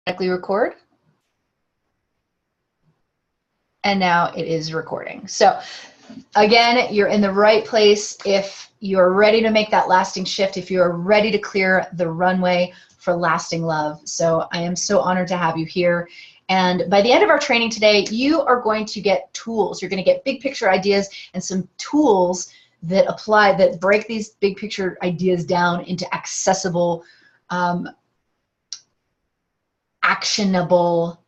Record. And now it is recording. So again, you're in the right place if you're ready to make that lasting shift, if you're ready to clear the runway for lasting love. So I am so honored to have you here. And by the end of our training today, you are going to get tools. You're going to get big picture ideas and some tools that apply, that break these big picture ideas down into accessible, actionable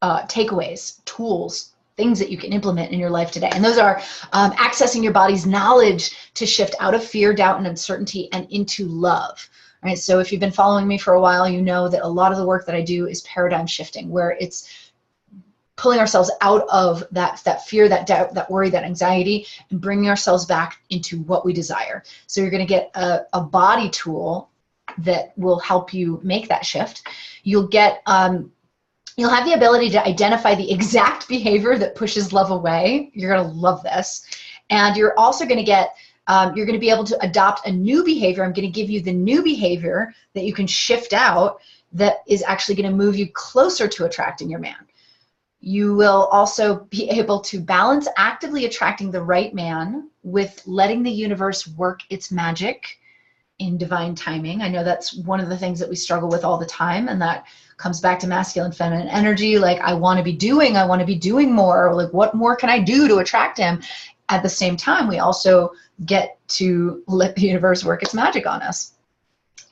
takeaways, tools, things that you can implement in your life today. And those are accessing your body's knowledge to shift out of fear, doubt, and uncertainty and into love. Right? So if you've been following me for a while, you know that a lot of the work that I do is paradigm shifting, where it's pulling ourselves out of that fear, that doubt, that worry, that anxiety, and bringing ourselves back into what we desire. So you're going to get a body tool that will help you make that shift. You'll get you'll have the ability to identify the exact behavior that pushes love away. You're going to love this. And you're also going to get you're going to be able to adopt a new behavior. I'm going to give you the new behavior that you can shift out that is actually going to move you closer to attracting your man. You will also be able to balance actively attracting the right man with letting the universe work its magic in divine timing. I know that's one of the things that we struggle with all the time, and that comes back to masculine, feminine energy. Like, I want to be doing more. Like, what more can I do to attract him? At the same time, we also get to let the universe work its magic on us.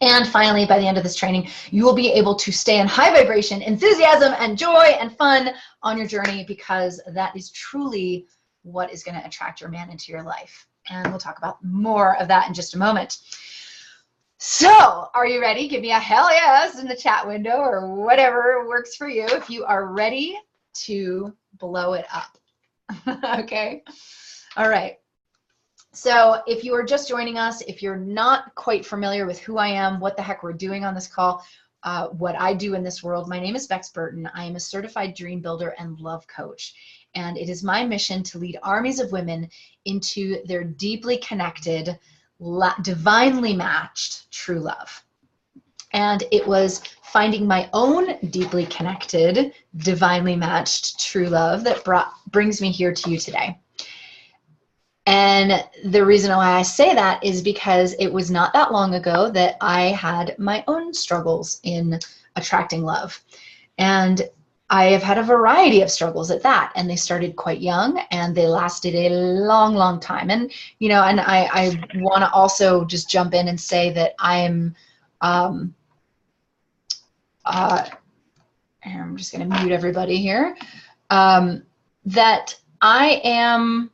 And finally, by the end of this training, you will be able to stay in high vibration, enthusiasm, and joy and fun on your journey, because that is truly what is going to attract your man into your life. And we'll talk about more of that in just a moment. So, are you ready? Give me a hell yes in the chat window or whatever works for you if you are ready to blow it up. Okay? All right. So if you are just joining us, if you're not quite familiar with who I am, what the heck we're doing on this call, what I do in this world, my name is Bex Burton. I am a certified dream builder and love coach. And it is my mission to lead armies of women into their deeply connected, divinely matched true love. And it was finding my own deeply connected, divinely matched true love that brings me here to you today. And the reason why I say that is because it was not that long ago that I had my own struggles in attracting love. And I have had a variety of struggles at that, and they started quite young and they lasted a long, long time. And, you know, and I want to also just jump in and say that I'm just going to mute everybody here, that I am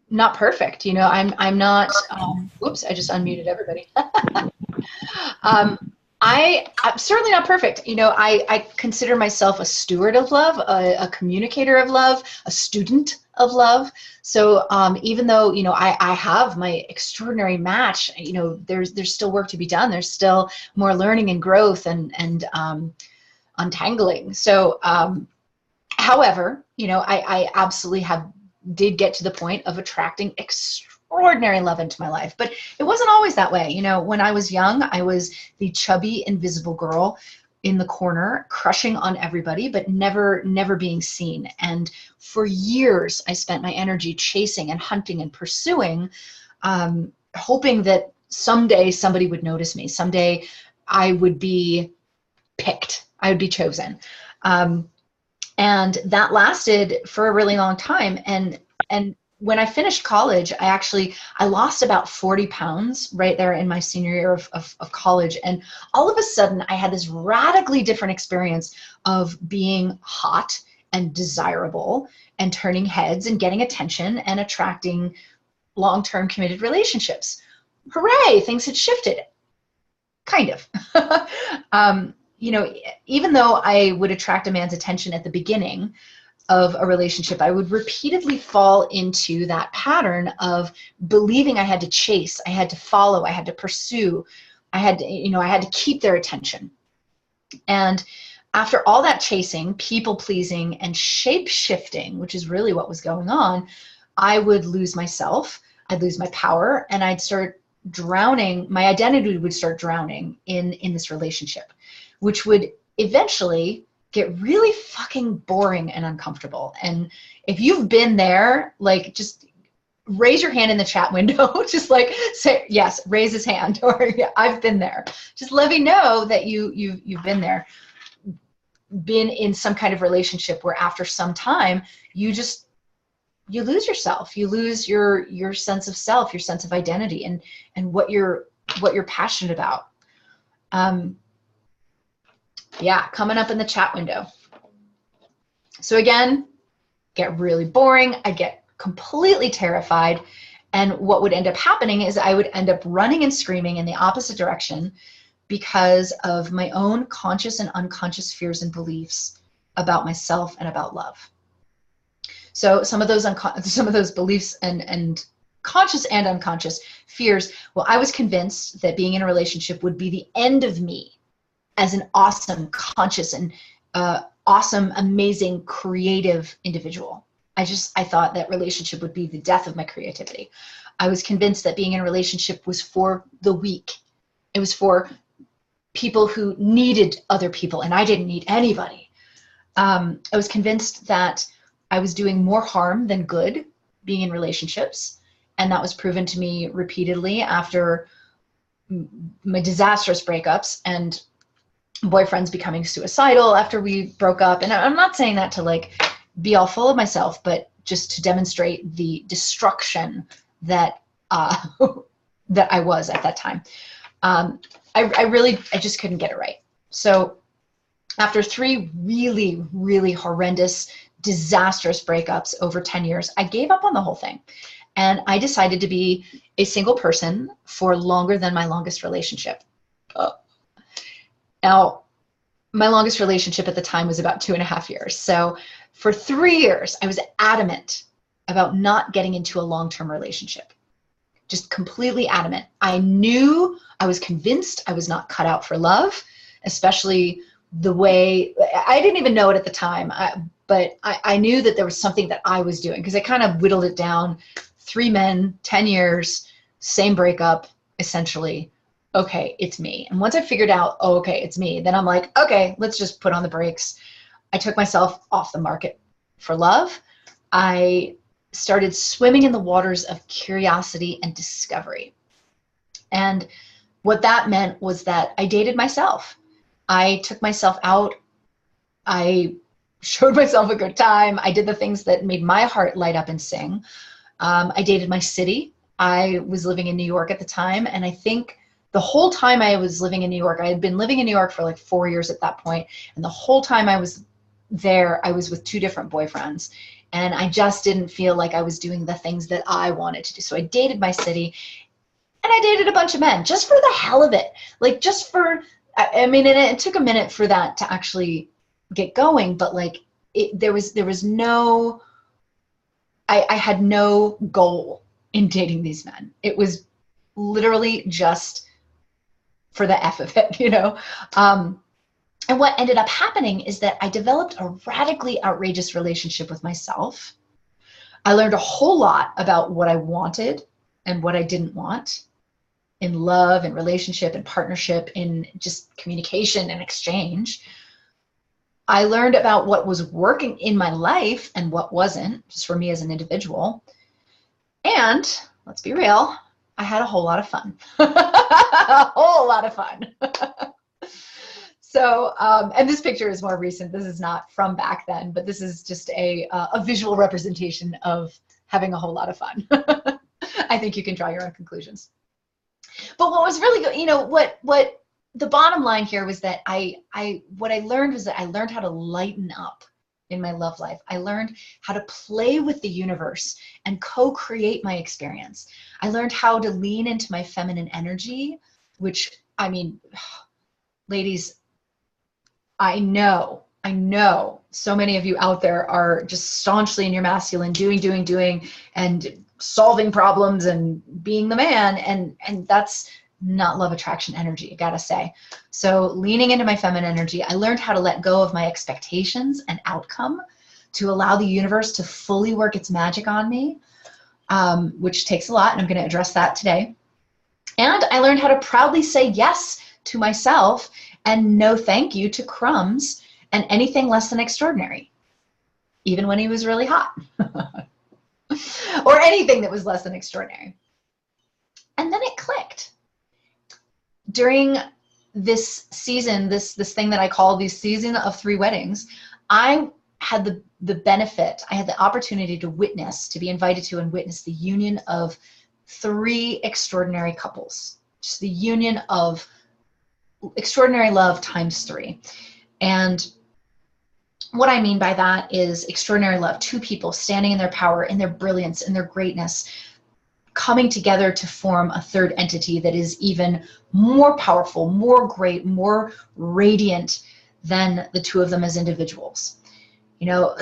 not perfect. You know, I'm not, whoops, I just unmuted everybody. I'm certainly not perfect. You know, I consider myself a steward of love, a communicator of love, a student of love. So even though, you know, I have my extraordinary match, you know, there's still work to be done. There's still more learning and growth and untangling. So, however, you know, I absolutely did get to the point of attracting extraordinary love into my life, but it wasn't always that way. You know, when I was young, I was the chubby, invisible girl in the corner, crushing on everybody, but never being seen. And for years, I spent my energy chasing and hunting and pursuing, hoping that someday somebody would notice me. Someday I would be picked. I would be chosen. And that lasted for a really long time. And when I finished college, I lost about 40 pounds right there in my senior year of college. And all of a sudden, I had this radically different experience of being hot and desirable and turning heads and getting attention and attracting long-term committed relationships. Hooray, things had shifted. Kind of. You know, even though I would attract a man's attention at the beginning of a relationship, I would repeatedly fall into that pattern of believing I had to chase, I had to follow, I had to pursue, I had to keep their attention. And after all that chasing, people pleasing, and shape shifting, which is really what was going on, I would lose myself, I'd lose my power, and I'd start drowning, my identity would start drowning in this relationship. which would eventually get really fucking boring and uncomfortable. And if you've been there, like, just raise your hand in the chat window. Just like say yes, raise his hand, or yeah, I've been there. Just let me know that you've been there, been in some kind of relationship where after some time you lose yourself, you lose your sense of self, your sense of identity, and what you're passionate about. Yeah, coming up in the chat window. So again, get really boring. I get completely terrified. And what would end up happening is I would end up running and screaming in the opposite direction because of my own conscious and unconscious fears and beliefs about myself and about love. So some of those beliefs and conscious and unconscious fears, well, I was convinced that being in a relationship would be the end of me as an awesome, conscious, and awesome, amazing, creative individual. I thought that relationship would be the death of my creativity. I was convinced that being in a relationship was for the weak. It was for people who needed other people, and I didn't need anybody. I was convinced that I was doing more harm than good being in relationships, and that was proven to me repeatedly after my disastrous breakups and boyfriends becoming suicidal after we broke up. And I'm not saying that to like be all full of myself, but just to demonstrate the destruction that that I was at that time. I just couldn't get it right. So after 3 really, really horrendous, disastrous breakups over 10 years, I gave up on the whole thing. And I decided to be a single person for longer than my longest relationship. Now, my longest relationship at the time was about 2.5 years. So for 3 years, I was adamant about not getting into a long-term relationship. Just completely adamant. I was convinced I was not cut out for love, especially the way, I didn't even know it at the time, but I knew that there was something that I was doing, because I kind of whittled it down. 3 men, 10 years, same breakup, essentially. Okay, it's me. And once I figured out, oh, okay, it's me, then I'm like, okay, let's just put on the brakes. I took myself off the market for love. I started swimming in the waters of curiosity and discovery. And what that meant was that I dated myself. I took myself out. I showed myself a good time. I did the things that made my heart light up and sing. I dated my city. I was living in New York at the time, and I think the whole time I was living in New York, I had been living in New York for like 4 years at that point, and the whole time I was there, I was with 2 different boyfriends, and I just didn't feel like I was doing the things that I wanted to do. So I dated my city, and I dated a bunch of men just for the hell of it. Like, just for, I mean, it took a minute for that to actually get going, but like, there was no, I had no goal in dating these men. It was literally just for the F of it, you know? And what ended up happening is that I developed a radically outrageous relationship with myself. I learned a whole lot about what I wanted and what I didn't want in love and relationship and partnership, in just communication and exchange. I learned about what was working in my life and what wasn't, just for me as an individual. And let's be real, I had a whole lot of fun. A whole lot of fun. So, and this picture is more recent. This is not from back then, but this is just a visual representation of having a whole lot of fun. I think you can draw your own conclusions. But what was really good, you know, what the bottom line here was that what I learned was that I learned how to lighten up in my love life. I learned how to play with the universe and co-create my experience. I learned how to lean into my feminine energy, which, I mean, ladies, I know so many of you out there are just staunchly in your masculine, doing, and solving problems and being the man, and that's not love attraction energy, I gotta say. So leaning into my feminine energy, I learned how to let go of my expectations and outcome to allow the universe to fully work its magic on me, which takes a lot, and I'm gonna address that today. And I learned how to proudly say yes to myself and no thank you to crumbs and anything less than extraordinary, even when he was really hot, or anything that was less than extraordinary. And then it clicked. During this season, this thing that I call the season of 3 weddings, I had the benefit, I had the opportunity to witness, to be invited to and witness the union of 3 extraordinary couples. Just the union of extraordinary love times 3. And what I mean by that is extraordinary love, 2 people standing in their power, in their brilliance, in their greatness, coming together to form a 3rd entity that is even more powerful, more great, more radiant than the 2 of them as individuals. You know,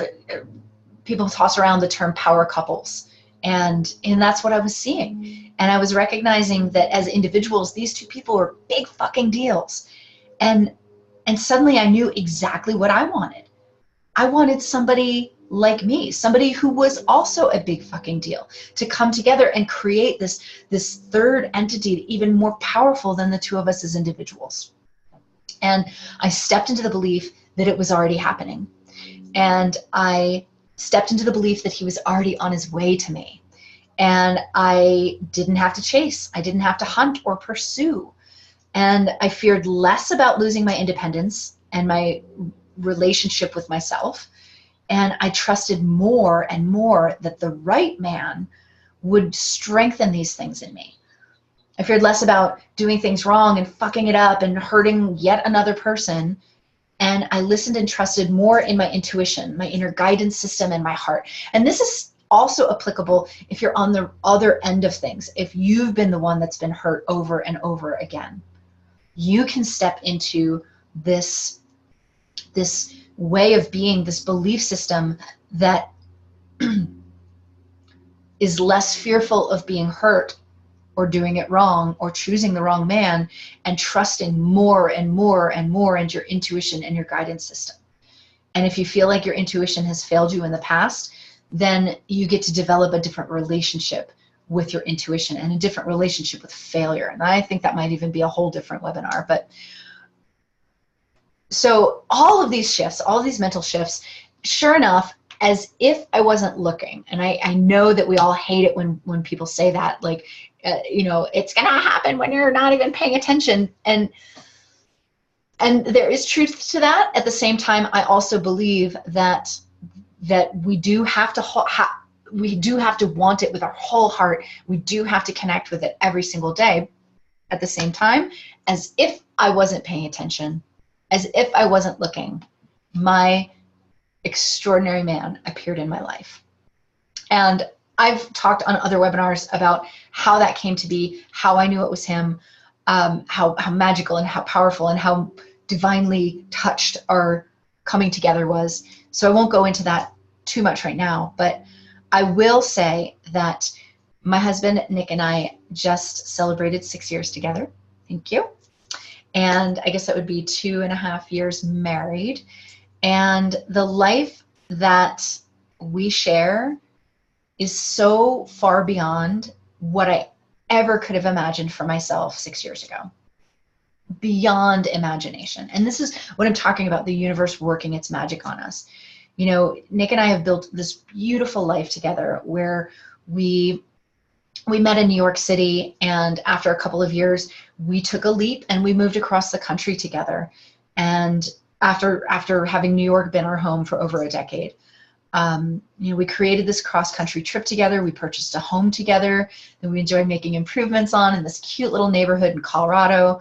people toss around the term power couples, and that's what I was seeing. And I was recognizing that as individuals, these 2 people were big fucking deals. And suddenly I knew exactly what I wanted. I wanted somebody like me, somebody who was also a big fucking deal, to come together and create this 3rd entity even more powerful than the 2 of us as individuals. And I stepped into the belief that it was already happening. And I stepped into the belief that he was already on his way to me. And I didn't have to chase. I didn't have to hunt or pursue. And I feared less about losing my independence and my relationship with myself. And I trusted more and more that the right man would strengthen these things in me. I feared less about doing things wrong and fucking it up and hurting yet another person. And I listened and trusted more in my intuition, my inner guidance system, and my heart. And this is also applicable if you're on the other end of things. If you've been the one that's been hurt over and over again, you can step into this way of being, this belief system that is less fearful of being hurt or doing it wrong or choosing the wrong man, and trusting more and more and more into your intuition and your guidance system. And if you feel like your intuition has failed you in the past, then you get to develop a different relationship with your intuition and a different relationship with failure. And I think that might even be a whole different webinar. But so all of these shifts, all of these mental shifts, sure enough, as if I wasn't looking, and I know that we all hate it when people say that, like, you know, it's gonna happen when you're not even paying attention, and there is truth to that. At the same time, I also believe that we do have to want it with our whole heart. We do have to connect with it every single day. At the same time, as if I wasn't paying attention, as if I wasn't looking, my extraordinary man appeared in my life. And I've talked on other webinars about how that came to be, how I knew it was him, how magical and how powerful and how divinely touched our coming together was. So I won't go into that too much right now, but I will say that my husband, Nick, and I just celebrated 6 years together. Thank you. And I guess that would be 2.5 years married. And the life that we share is so far beyond what I ever could have imagined for myself 6 years ago. Beyond imagination. And this is what I'm talking about, the universe working its magic on us. You know, Nick and I have built this beautiful life together where we met in New York City, and after a couple of years, we took a leap and we moved across the country together. And after having New York been our home for over a decade, you know, we created this cross-country trip together. We purchased a home together that we enjoy making improvements on in this cute little neighborhood in Colorado.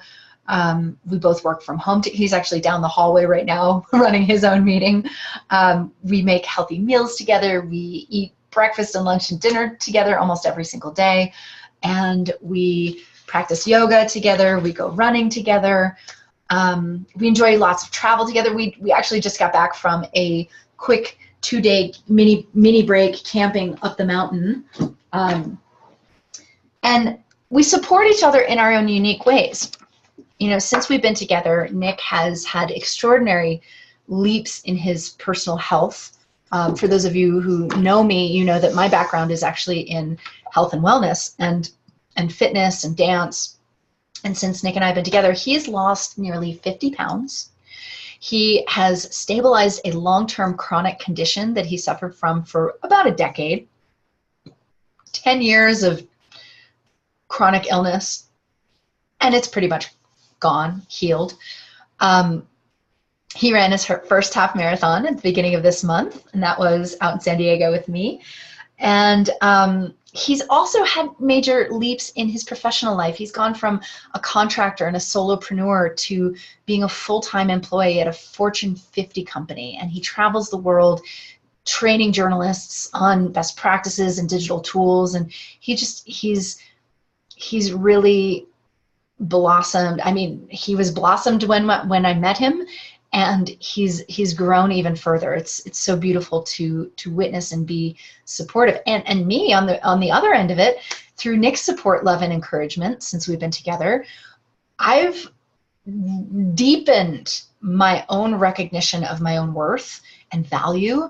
We both work from home. He's actually down the hallway right now running his own meeting. We make healthy meals together. We eat breakfast and lunch and dinner together almost every single day. And we practice yoga together. We go running together. We enjoy lots of travel together. We actually just got back from a quick 2-day mini break camping up the mountain. And we support each other in our own unique ways. You know, since we've been together, Nick has had extraordinary leaps in his personal health. For those of you who know me, you know that my background is actually in health and wellness and fitness and dance. And since Nick and I have been together, he's lost nearly 50 pounds. He has stabilized a long-term chronic condition that he suffered from for about a decade, 10 years of chronic illness, and it's pretty much gone, healed. He ran his first half marathon at the beginning of this month, and that was out in San Diego with me. And he's also had major leaps in his professional life. He's gone from a contractor and a solopreneur to being a full-time employee at a Fortune 50 company. And he travels the world training journalists on best practices and digital tools. And he's really blossomed. I mean, he was blossomed when I met him, and he's grown even further. It's so beautiful to witness and be supportive. And me on the other end of it, through Nick's support, love, and encouragement since we've been together, I've deepened my own recognition of my own worth and value,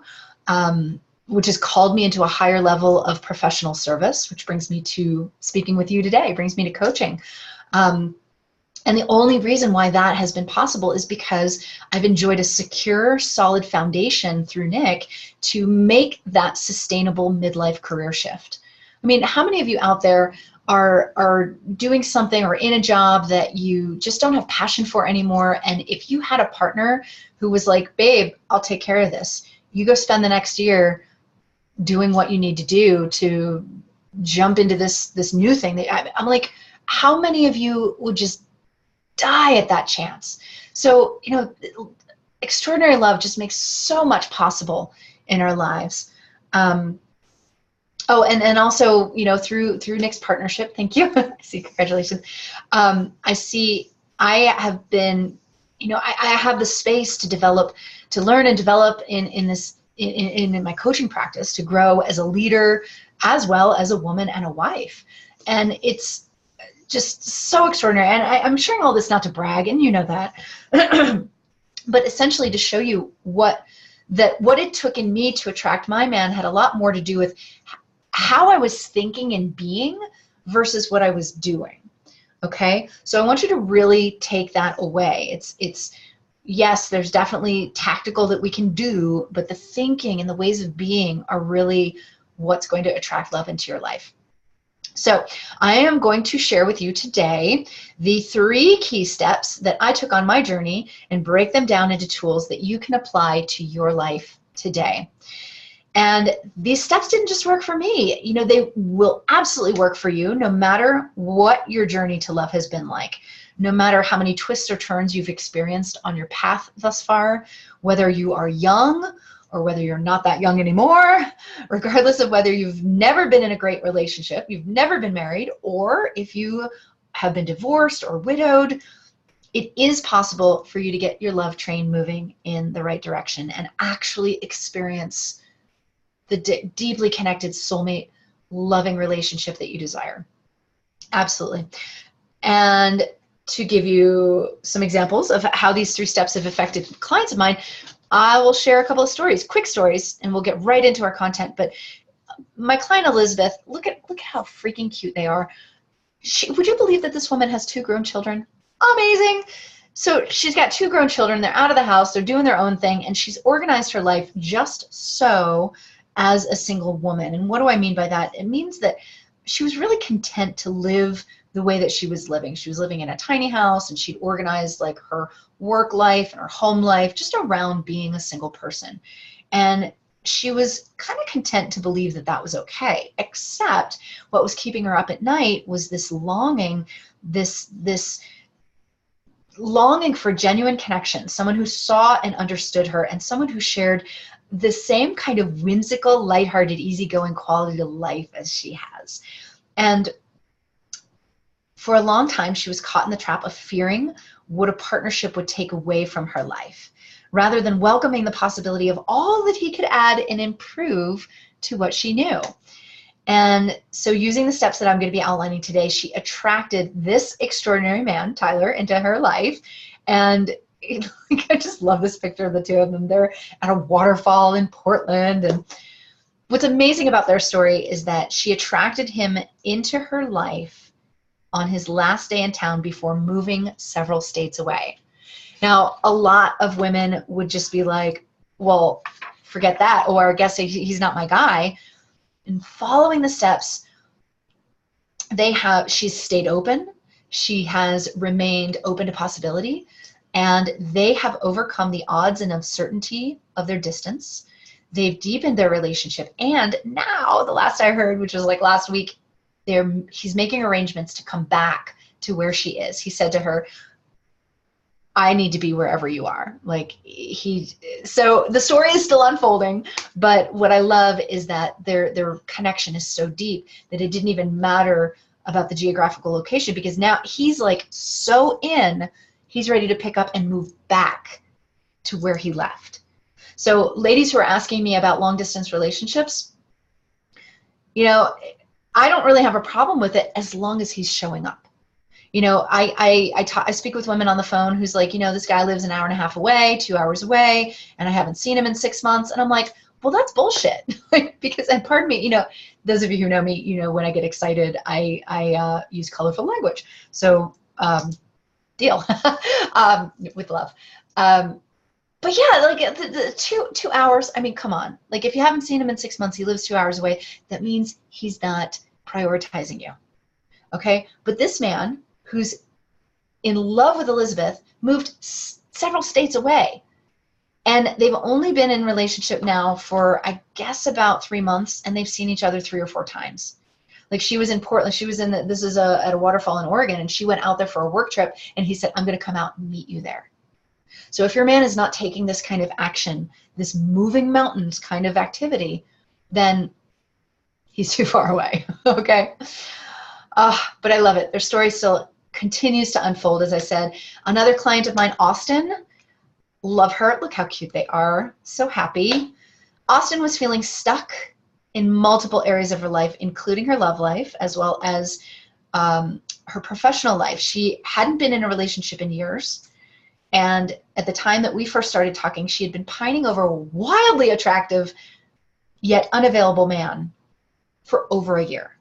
which has called me into a higher level of professional service, which brings me to speaking with you today, brings me to coaching. And the only reason why that has been possible is because I've enjoyed a secure, solid foundation through Nick to make that sustainable midlife career shift. I mean, how many of you out there are doing something or in a job that you just don't have passion for anymore? And if you had a partner who was like, babe, I'll take care of this, you go spend the next year doing what you need to do to jump into this new thing. I'm like, how many of you would just die at that chance? So, extraordinary love just makes so much possible in our lives. And also, through Nick's partnership, thank you. I see, congratulations. I have been, I have the space to learn and develop in my coaching practice, to grow as a leader, as well as a woman and a wife. And it's just so extraordinary. And I'm sharing all this not to brag, and you know that, but essentially to show you what it took in me to attract my man had a lot more to do with how I was thinking and being versus what I was doing. Okay. So I want you to really take that away. It's yes, there's definitely tactical that we can do, but the thinking and the ways of being are really what's going to attract love into your life. So I am going to share with you today the 3 key steps that I took on my journey and break them down into tools that you can apply to your life today. And these steps didn't just work for me. They will absolutely work for you no matter what your journey to love has been like, no matter how many twists or turns you've experienced on your path thus far, whether you are young or whether you're not that young anymore, regardless of whether you've never been in a great relationship, you've never been married, or if you have been divorced or widowed, it is possible for you to get your love train moving in the right direction and actually experience the deeply connected soulmate loving relationship that you desire. Absolutely. And to give you some examples of how these 3 steps have affected clients of mine, I will share a couple of stories, quick stories, and we'll get right into our content. But my client Elizabeth, look at how freaking cute they are. Would you believe that this woman has 2 grown children? Amazing. So she's got 2 grown children. They're out of the house. They're doing their own thing, and she's organized her life just so as a single woman. And what do I mean by that? It means that she was really content to live the way that she was living. She was living in a tiny house, and she'd organized like her work life and her home life just around being a single person. And she was kind of content to believe that that was okay, except what was keeping her up at night was this longing, this longing for genuine connection, someone who saw and understood her, and someone who shared the same kind of whimsical, lighthearted, easygoing quality to life as she has. And for a long time, she was caught in the trap of fearing what a partnership would take away from her life, rather than welcoming the possibility of all that he could add and improve to what she knew. And so using the steps that I'm going to be outlining today, she attracted this extraordinary man, Tyler, into her life. And I just love this picture of the 2 of them. They're at a waterfall in Portland. And what's amazing about their story is that she attracted him into her life on his last day in town before moving several states away. Now, a lot of women would just be like, well, forget that, or I guess he's not my guy. And following the steps, she's stayed open. She has remained open to possibility, and they have overcome the odds and uncertainty of their distance. They've deepened their relationship. And now, the last I heard, which was like last week, he's making arrangements to come back to where she is. He said to her, I need to be wherever you are. So the story is still unfolding, but what I love is that their connection is so deep that it didn't even matter about the geographical location, because now he's like so he's ready to pick up and move back to where he left. So ladies who are asking me about long distance relationships, I don't really have a problem with it as long as he's showing up. I speak with women on the phone who's like, this guy lives an hour and a half away, 2 hours away, and I haven't seen him in 6 months. And I'm like, well, that's bullshit. Because, and pardon me, those of you who know me, when I get excited, I use colorful language. So deal with love. But yeah, like the 2 hours, I mean, come on. Like if you haven't seen him in 6 months, he lives 2 hours away. That means he's not prioritizing you. Okay. But this man who's in love with Elizabeth moved several states away. And they've only been in relationship now for, I guess, about 3 months, and they've seen each other 3 or 4 times. Like she was in Portland, she was at a waterfall in Oregon, and she went out there for a work trip, and he said, I'm going to come out and meet you there. So if your man is not taking this kind of action, this moving mountains kind of activity, then he's too far away, okay? But I love it. Their story still continues to unfold, as I said. Another client of mine, Austin, love her. Look how cute they are. So happy. Austin was feeling stuck in multiple areas of her life, including her love life, as well as her professional life. She hadn't been in a relationship in years. And at the time that we first started talking, she had been pining over a wildly attractive, yet unavailable man for over a year.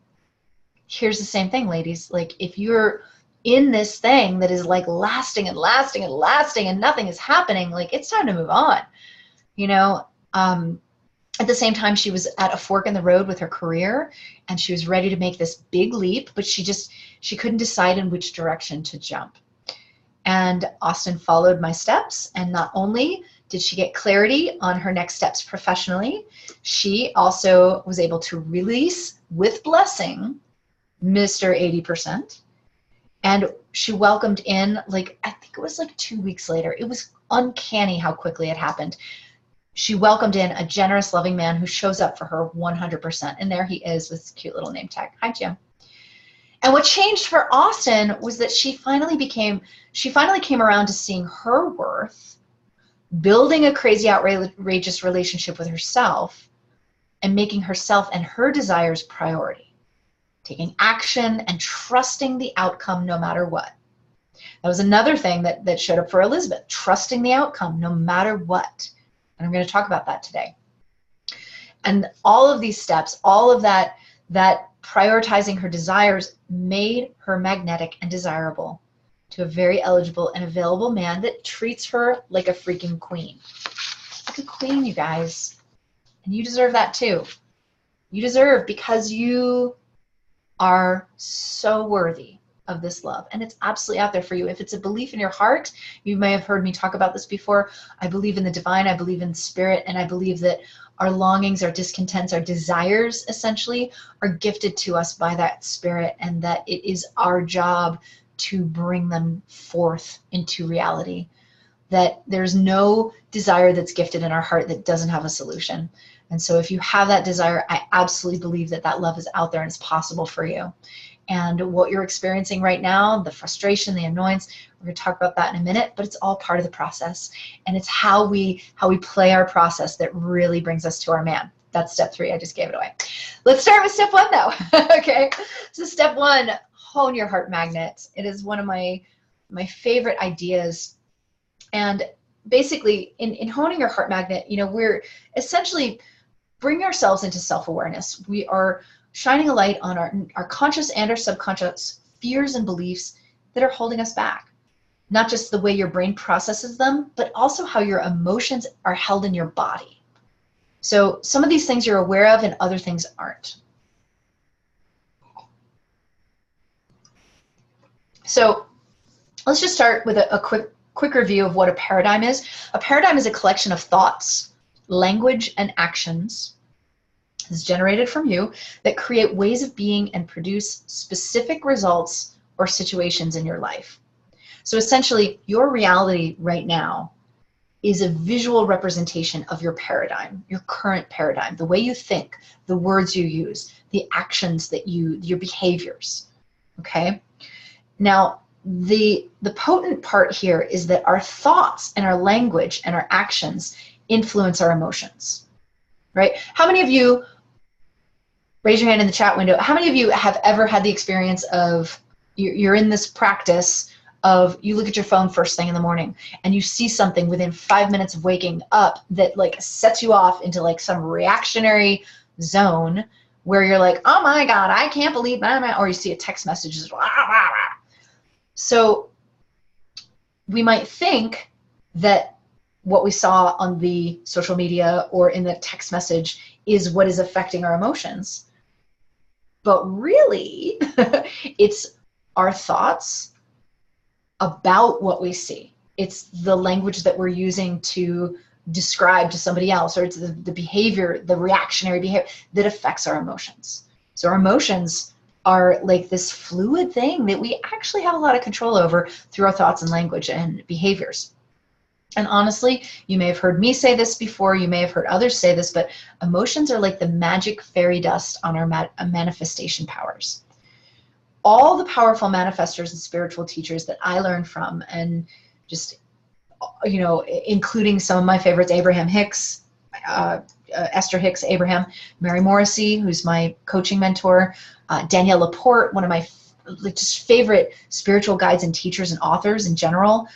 Here's the same thing, ladies. Like if you're in this thing that is like lasting and lasting and lasting and nothing is happening, like it's time to move on. At the same time, she was at a fork in the road with her career, and she was ready to make this big leap, but she couldn't decide in which direction to jump. And Austin followed my steps, and not only did she get clarity on her next steps professionally, she also was able to release with blessing Mr. 80%. And she welcomed in, like, I think it was like 2 weeks later. It was uncanny how quickly it happened. She welcomed in a generous, loving man who shows up for her 100%. And there he is with his cute little name tag. Hi, Jim. And what changed for Austin was that she finally came around to seeing her worth, building a crazy, outrageous relationship with herself, and making herself and her desires priority, taking action and trusting the outcome no matter what. That was another thing that showed up for Elizabeth, trusting the outcome no matter what. And I'm going to talk about that today. And all of these steps, all of that prioritizing her desires made her magnetic and desirable to a very eligible and available man that treats her like a freaking queen. Like a queen, you guys. And you deserve that too. You deserve, because you are so worthy of this love, and it's absolutely out there for you. If it's a belief in your heart, you may have heard me talk about this before. I believe in the divine, I believe in spirit, and I believe that our longings, our discontents, our desires essentially are gifted to us by that spirit, and that it is our job to bring them forth into reality. That there's no desire that's gifted in our heart that doesn't have a solution. And so if you have that desire, I absolutely believe that that love is out there and it's possible for you. And what you're experiencing right now, the frustration, the annoyance, we're going to talk about that in a minute, but it's all part of the process. And it's how we play our process that really brings us to our man. That's step 3. I just gave it away. Let's start with step 1 though. Okay. So step 1, hone your heart magnet. It is one of my favorite ideas. And basically in honing your heart magnet, we're essentially bringing ourselves into self-awareness. We are shining a light on our conscious and our subconscious fears and beliefs that are holding us back. Not just the way your brain processes them, but also how your emotions are held in your body. So some of these things you're aware of and other things aren't. So let's just start with a quick review of what a paradigm is. A paradigm is a collection of thoughts, language, and actions that's generated from you that create ways of being and produce specific results or situations in your life. So essentially, your reality right now is a visual representation of your paradigm, your current paradigm, the way you think, the words you use, the actions that your behaviors, okay? Now, the potent part here is that our thoughts and our language and our actions influence our emotions, right? How many of you, raise your hand in the chat window, how many of you have ever had the experience of you're in this practice of you look at your phone first thing in the morning and you see something within 5 minutes of waking up that like sets you off into like some reactionary zone where you're like, oh my God, I can't believe that, or you see a text message, so we might think that what we saw on the social media or in the text message is what is affecting our emotions. But really, it's our thoughts about what we see. It's the language that we're using to describe to somebody else, or it's the behavior, the reactionary behavior that affects our emotions. So our emotions are like this fluid thing that we actually have a lot of control over through our thoughts and language and behaviors. And honestly, you may have heard me say this before, you may have heard others say this, but emotions are like the magic fairy dust on our manifestation powers. All the powerful manifestors and spiritual teachers that I learned from, and just, you know, including some of my favorites, Abraham Hicks, Esther Hicks Abraham, Mary Morrissey, who's my coaching mentor, Danielle Laporte, one of my just favorite spiritual guides and teachers and authors in general.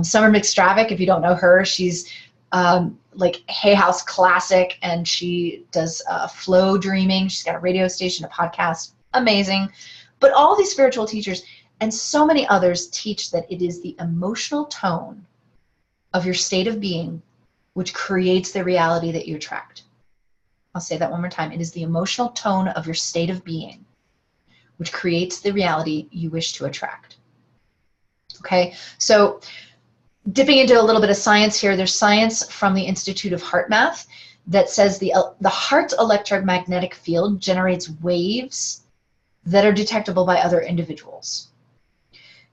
Summer McStravick, if you don't know her, she's like Hay House classic, and she does flow dreaming. She's got a radio station, a podcast, amazing. But all these spiritual teachers and so many others teach that it is the emotional tone of your state of being which creates the reality that you attract. I'll say that one more time. It is the emotional tone of your state of being which creates the reality you wish to attract. Okay, so dipping into a little bit of science here, there's science from the Institute of Heart Math that says the heart's electromagnetic field generates waves that are detectable by other individuals.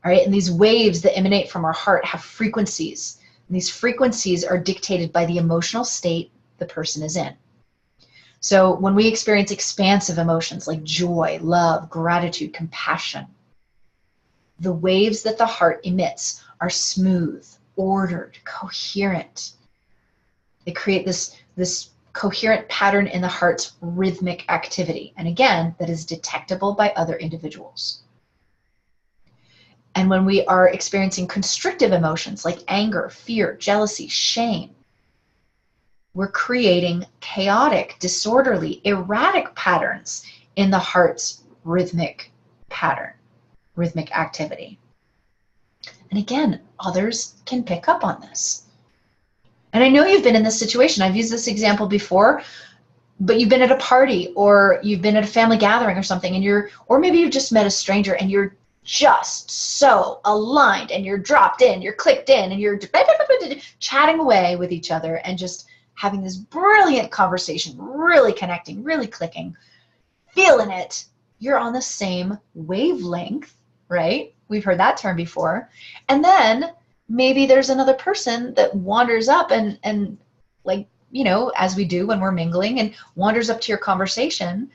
All right, and these waves that emanate from our heart have frequencies, and these frequencies are dictated by the emotional state the person is in. So when we experience expansive emotions like joy, love, gratitude, compassion, the waves that the heart emits are smooth, ordered, coherent. They create this coherent pattern in the heart's rhythmic activity. And again, that is detectable by other individuals. And when we are experiencing constrictive emotions like anger, fear, jealousy, shame, we're creating chaotic, disorderly, erratic patterns in the heart's rhythmic pattern, rhythmic activity. And again, others can pick up on this. And I know you've been in this situation. I've used this example before, but you've been at a party or you've been at a family gathering or something, and or maybe you've just met a stranger and you're just so aligned and you're dropped in, you're clicked in, and you're chatting away with each other and just having this brilliant conversation, really connecting, really clicking, feeling it. You're on the same wavelength, right? We've heard that term before. And then maybe there's another person that wanders up and like, you know, as we do when we're mingling, and wanders up to your conversation.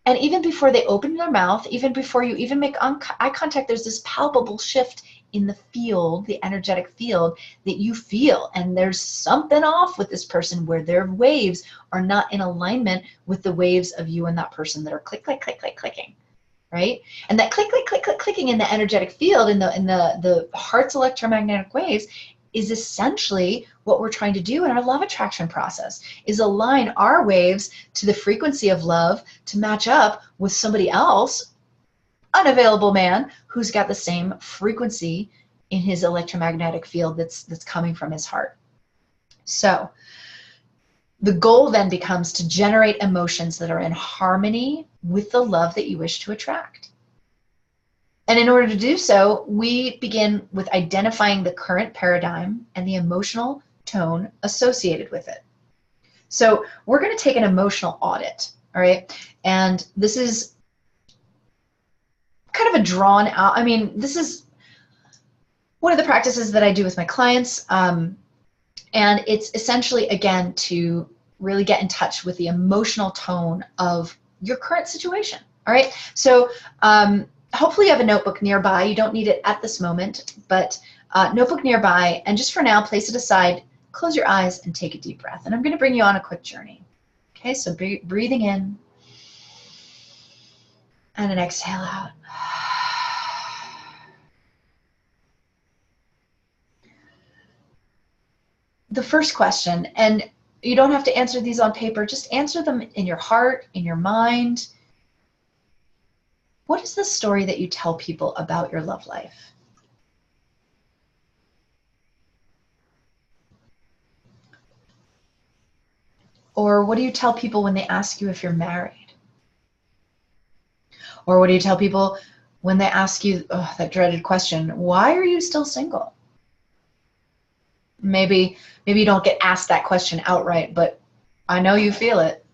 And even before they open their mouth, even before you even make eye contact, there's this palpable shift in the field, the energetic field that you feel. And there's something off with this person where their waves are not in alignment with the waves of you and that person that are click, click, click, click, clicking. Right? And that click, click, click, click, clicking in the energetic field, in the heart's electromagnetic waves, is essentially what we're trying to do in our love attraction process, is align our waves to the frequency of love to match up with somebody else unavailable man who's got the same frequency in his electromagnetic field that's coming from his heart. So the goal then becomes to generate emotions that are in harmony with the love that you wish to attract. And in order to do so, we begin with identifying the current paradigm and the emotional tone associated with it. So we're going to take an emotional audit, all right? And this is kind of a drawn out, I mean, this is one of the practices that I do with my clients. And it's essentially, again, to really get in touch with the emotional tone of your current situation, all right? So hopefully you have a notebook nearby. You don't need it at this moment, but notebook nearby. And just for now, place it aside, close your eyes, and take a deep breath. And I'm going to bring you on a quick journey. Okay, so breathing in and an exhale out. The first question, and you don't have to answer these on paper, just answer them in your heart, in your mind. What is the story that you tell people about your love life? Or what do you tell people when they ask you if you're married? Or what do you tell people when they ask you that dreaded question, why are you still single? Maybe you don't get asked that question outright, but I know you feel it.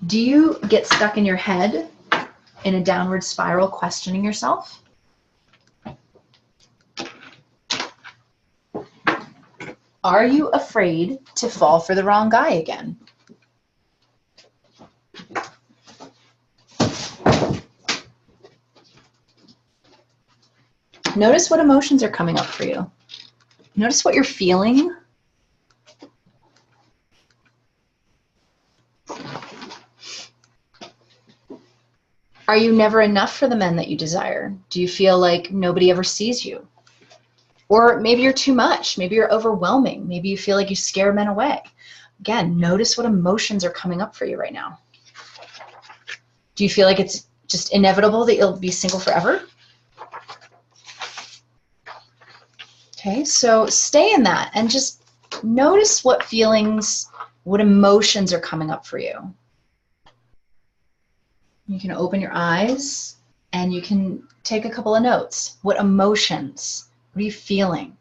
Do you get stuck in your head in a downward spiral questioning yourself? Are you afraid to fall for the wrong guy again? Notice what emotions are coming up for you. Notice what you're feeling. Are you never enough for the men that you desire? Do you feel like nobody ever sees you? Or maybe you're too much. Maybe you're overwhelming. Maybe you feel like you scare men away. Again, notice what emotions are coming up for you right now. Do you feel like it's just inevitable that you'll be single forever? Okay, so stay in that and just notice what feelings, what emotions are coming up for you. You can open your eyes and you can take a couple of notes. What emotions? What are you feeling?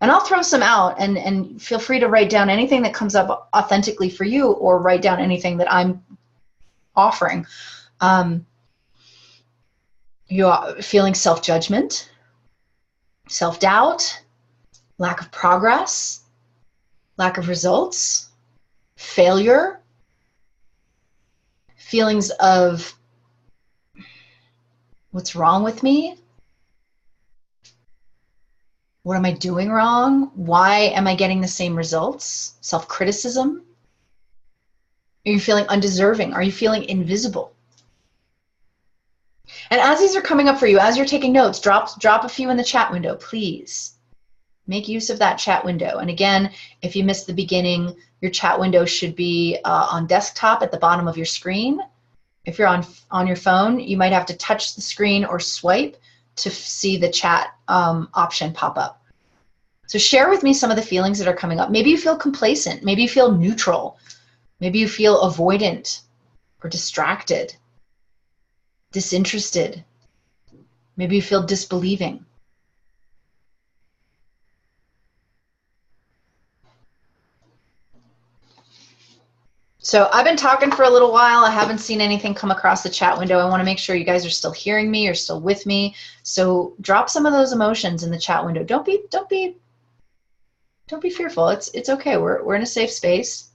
And I'll throw some out, and feel free to write down anything that comes up authentically for you, or write down anything that I'm offering. You are feeling self-judgment, self-doubt, lack of progress, lack of results, failure, feelings of what's wrong with me? What am I doing wrong? Why am I getting the same results? Self-criticism? Are you feeling undeserving? Are you feeling invisible? And as these are coming up for you, as you're taking notes, drop a few in the chat window, please. Make use of that chat window. And again, if you missed the beginning, your chat window should be on desktop at the bottom of your screen. If you're on your phone, you might have to touch the screen or swipe to see the chat option pop up. So share with me some of the feelings that are coming up. Maybe you feel complacent. Maybe you feel neutral. Maybe you feel avoidant or distracted, disinterested. Maybe you feel disbelieving. So I've been talking for a little while. I haven't seen anything come across the chat window. I want to make sure you guys are still hearing me or still with me. So drop some of those emotions in the chat window. Don't be fearful. It's okay. We're in a safe space.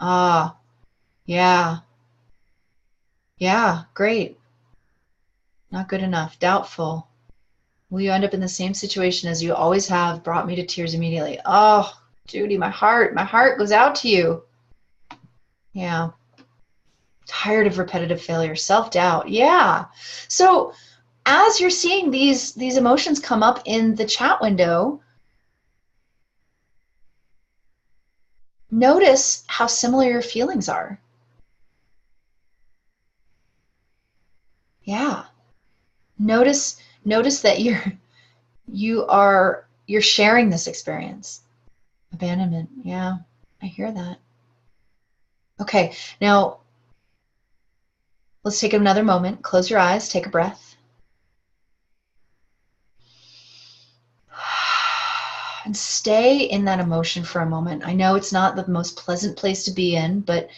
Yeah. Yeah, great. Not good enough. Doubtful. Will you end up in the same situation as you always have? Brought me to tears immediately. Oh, Judy, my heart goes out to you. Yeah. Tired of repetitive failure, self-doubt. Yeah. So as you're seeing these emotions come up in the chat window, notice how similar your feelings are. Yeah. Notice that you're sharing this experience. Abandonment. Yeah, I hear that. Okay, now let's take another moment. Close your eyes, take a breath. And stay in that emotion for a moment. I know it's not the most pleasant place to be in, but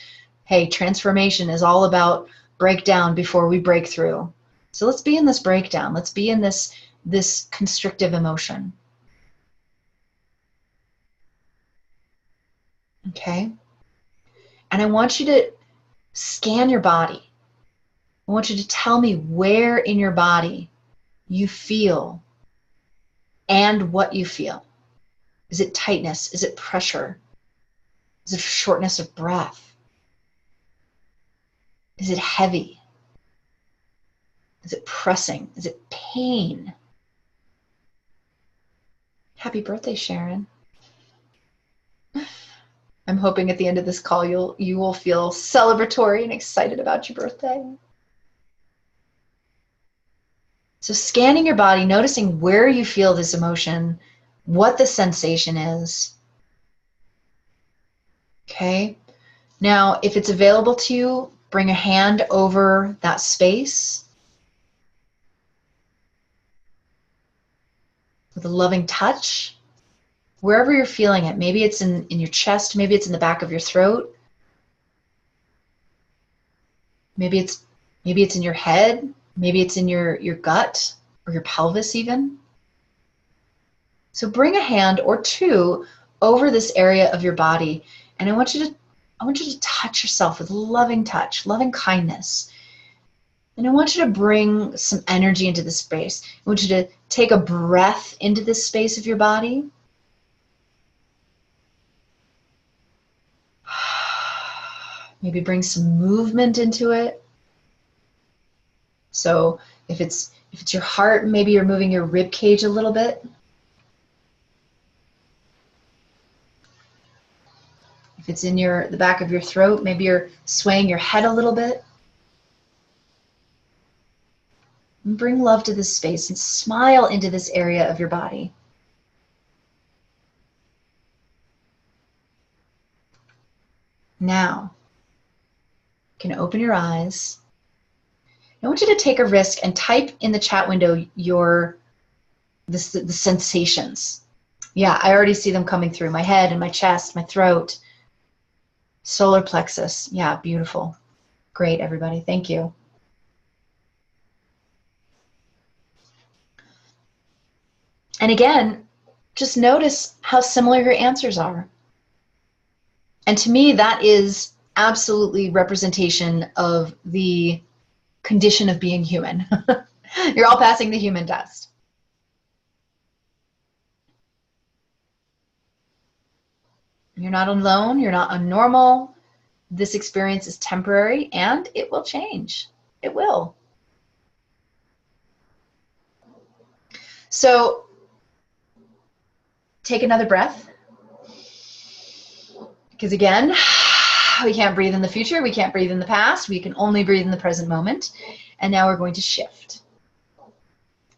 hey, transformation is all about breakdown before we break through. So let's be in this breakdown. Let's be in this constrictive emotion. Okay? And I want you to scan your body. I want you to tell me where in your body you feel and what you feel. Is it tightness? Is it pressure? Is it shortness of breath? Is it heavy? Is it pressing? Is it pain? Happy birthday, Sharon. I'm hoping at the end of this call you will feel celebratory and excited about your birthday. So scanning your body, noticing where you feel this emotion, what the sensation is. Okay. Now, if it's available to you, bring a hand over that space with a loving touch. Wherever you're feeling it, maybe it's in your chest, maybe it's in the back of your throat, maybe it's in your head, maybe it's in your gut or your pelvis even. So bring a hand or two over this area of your body, and I want you to touch yourself with loving touch, loving kindness. And I want you to bring some energy into this space. I want you to take a breath into this space of your body. Maybe bring some movement into it. So if it's your heart, maybe you're moving your rib cage a little bit. If it's in the back of your throat, maybe you're swaying your head a little bit. And bring love to this space and smile into this area of your body. Now, you can open your eyes. I want you to take a risk and type in the chat window the sensations. Yeah, I already see them coming through my head and my chest, my throat, solar plexus. Yeah, beautiful. Great, everybody. Thank you. And again, just notice how similar your answers are. And to me, that is absolutely representation of the condition of being human. You're all passing the human test. You're not alone. You're not unnormal. This experience is temporary and it will change. It will. So take another breath. Because again, we can't breathe in the future. We can't breathe in the past. We can only breathe in the present moment. And now we're going to shift.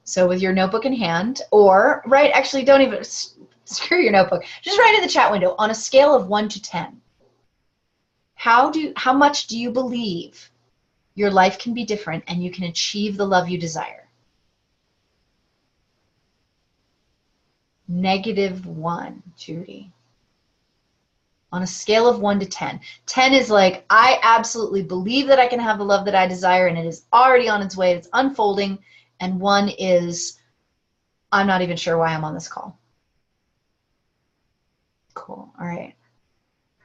So with your notebook in hand, or actually don't even screw your notebook. Just write in the chat window on a scale of 1 to 10. How much do you believe your life can be different and you can achieve the love you desire? -1, Judy. On a scale of 1 to 10. 10 is like, I absolutely believe that I can have the love that I desire and it is already on its way, it's unfolding. And 1 is, I'm not even sure why I'm on this call. Cool, all right.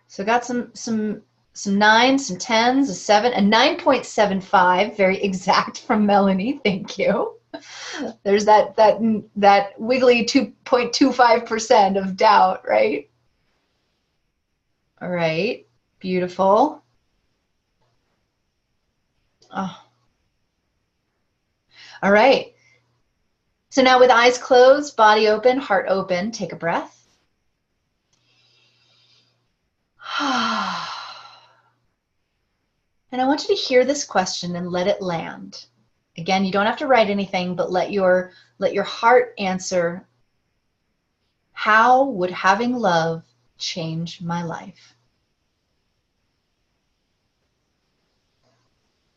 So got some 9s, some 10s, a 7, a 9.75, very exact from Melanie, thank you. There's that wiggly 2.25% of doubt, right? All right, beautiful. Oh. All right. So now with eyes closed, body open, heart open, take a breath. And I want you to hear this question and let it land. Again, you don't have to write anything, but let your heart answer, how would having love change my life?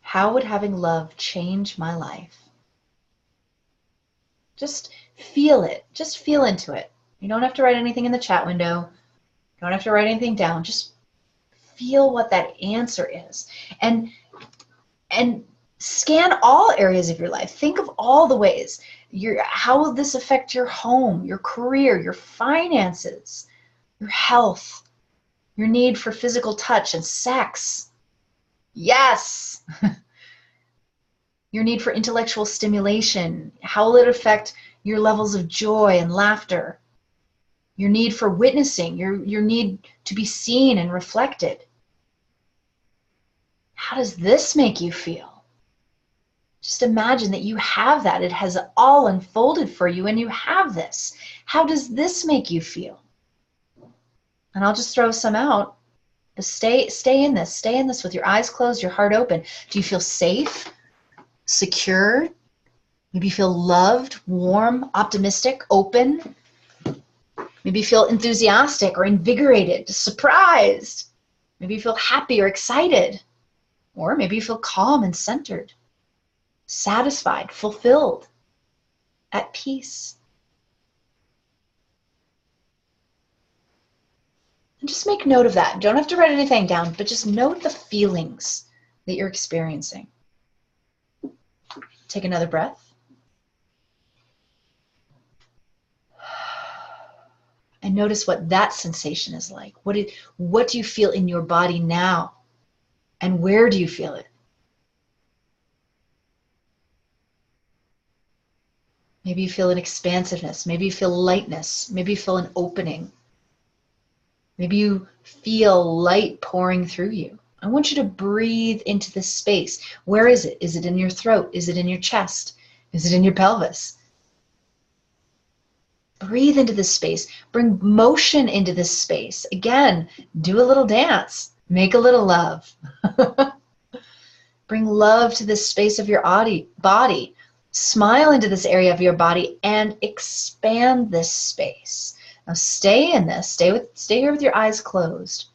How would having love change my life? Just feel it. Just feel into it. You don't have to write anything in the chat window. You don't have to write anything down. Just feel what that answer is. And scan all areas of your life. Think of all the ways. How will this affect your home, your career, your finances, your health, your need for physical touch and sex? Yes. Your need for intellectual stimulation. How will it affect your levels of joy and laughter? Your need for witnessing, your need to be seen and reflected. How does this make you feel? Just imagine that you have that. It has all unfolded for you and you have this. How does this make you feel? And I'll just throw some out. But stay in this. Stay in this with your eyes closed, your heart open. Do you feel safe, secure? Maybe you feel loved, warm, optimistic, open? Maybe you feel enthusiastic or invigorated, surprised. Maybe you feel happy or excited. Or maybe you feel calm and centered, satisfied, fulfilled, at peace. And just make note of that. You don't have to write anything down, but just note the feelings that you're experiencing. Take another breath. And notice what that sensation is like. What do you feel in your body now? And where do you feel it? Maybe you feel an expansiveness. Maybe you feel lightness. Maybe you feel an opening. Maybe you feel light pouring through you. I want you to breathe into this space. Where is it? Is it in your throat? Is it in your chest? Is it in your pelvis? Breathe into this space. Bring motion into this space. Again, do a little dance. Make a little love. Bring love to this space of your body. Smile into this area of your body and expand this space. Now stay in this. Stay here with your eyes closed.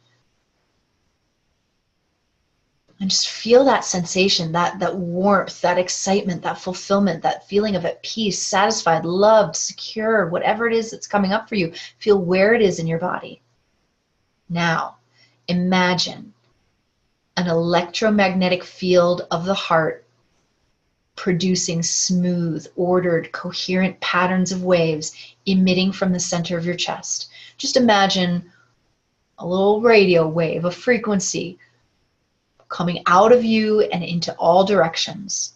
And just feel that sensation, that warmth, that excitement, that fulfillment, that feeling of at peace, satisfied, loved, secure, whatever it is that's coming up for you. Feel where it is in your body. Now, imagine an electromagnetic field of the heart producing smooth, ordered, coherent patterns of waves emitting from the center of your chest. Just imagine a little radio wave, a frequency coming out of you and into all directions.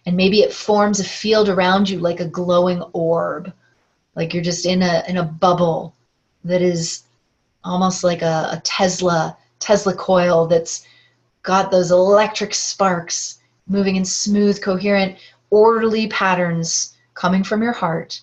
And maybe it forms a field around you like a glowing orb, like you're just in a bubble that is almost like a Tesla coil that's got those electric sparks moving in smooth, coherent, orderly patterns coming from your heart.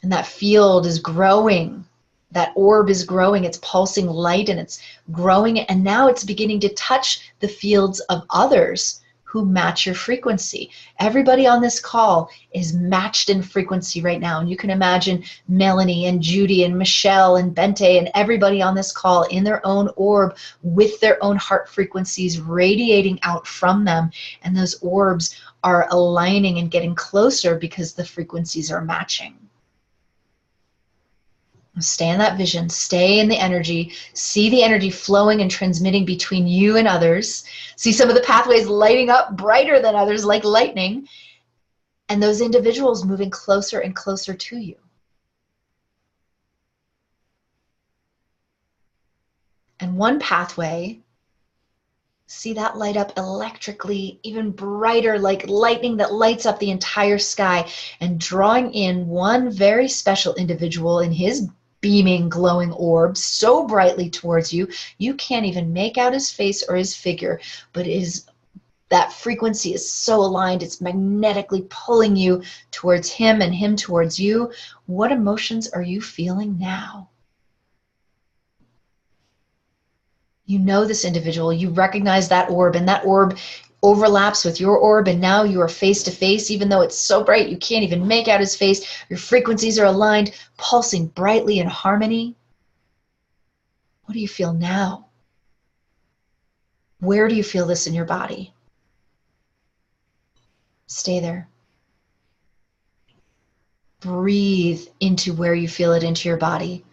And that field is growing. That orb is growing. It's pulsing light and it's growing. And now it's beginning to touch the fields of others who match your frequency. Everybody on this call is matched in frequency right now. And you can imagine Melanie and Judy and Michelle and Bente and everybody on this call in their own orb with their own heart frequencies radiating out from them. And those orbs are aligning and getting closer because the frequencies are matching. Stay in that vision, stay in the energy, see the energy flowing and transmitting between you and others. See some of the pathways lighting up brighter than others like lightning, and those individuals moving closer and closer to you. And one pathway, see that light up electrically, even brighter, like lightning that lights up the entire sky, and drawing in one very special individual in his beaming, glowing orb so brightly towards you, you can't even make out his face or his figure, but that frequency is so aligned, it's magnetically pulling you towards him and him towards you. What emotions are you feeling now? You know this individual, you recognize that orb, and that orb overlaps with your orb, and now you are face to face, even though it's so bright you can't even make out his face. Your frequencies are aligned, pulsing brightly in harmony. What do you feel now? Where do you feel this in your body? Stay there. Breathe into where you feel it into your body.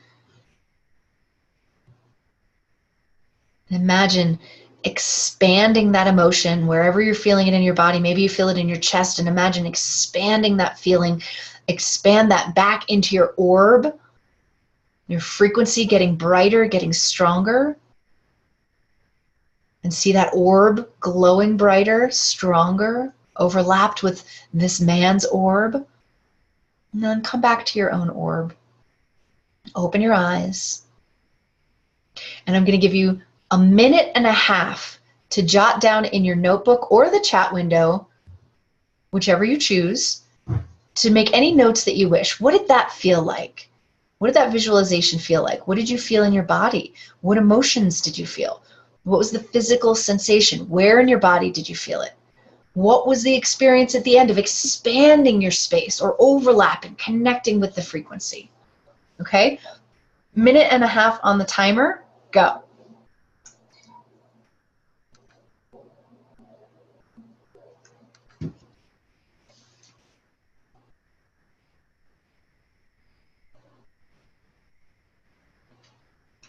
Imagine expanding that emotion wherever you're feeling it in your body. Maybe you feel it in your chest, and imagine expanding that feeling. Expand that back into your orb, your frequency getting brighter, getting stronger. And see that orb glowing brighter, stronger, overlapped with this man's orb. And then come back to your own orb. Open your eyes. And I'm going to give you a minute and a half to jot down in your notebook or the chat window, whichever you choose, to make any notes that you wish. What did that feel like? What did that visualization feel like? What did you feel in your body? What emotions did you feel? What was the physical sensation? Where in your body did you feel it? What was the experience at the end of expanding your space or overlapping, connecting with the frequency? Okay? Minute and a half on the timer. Go.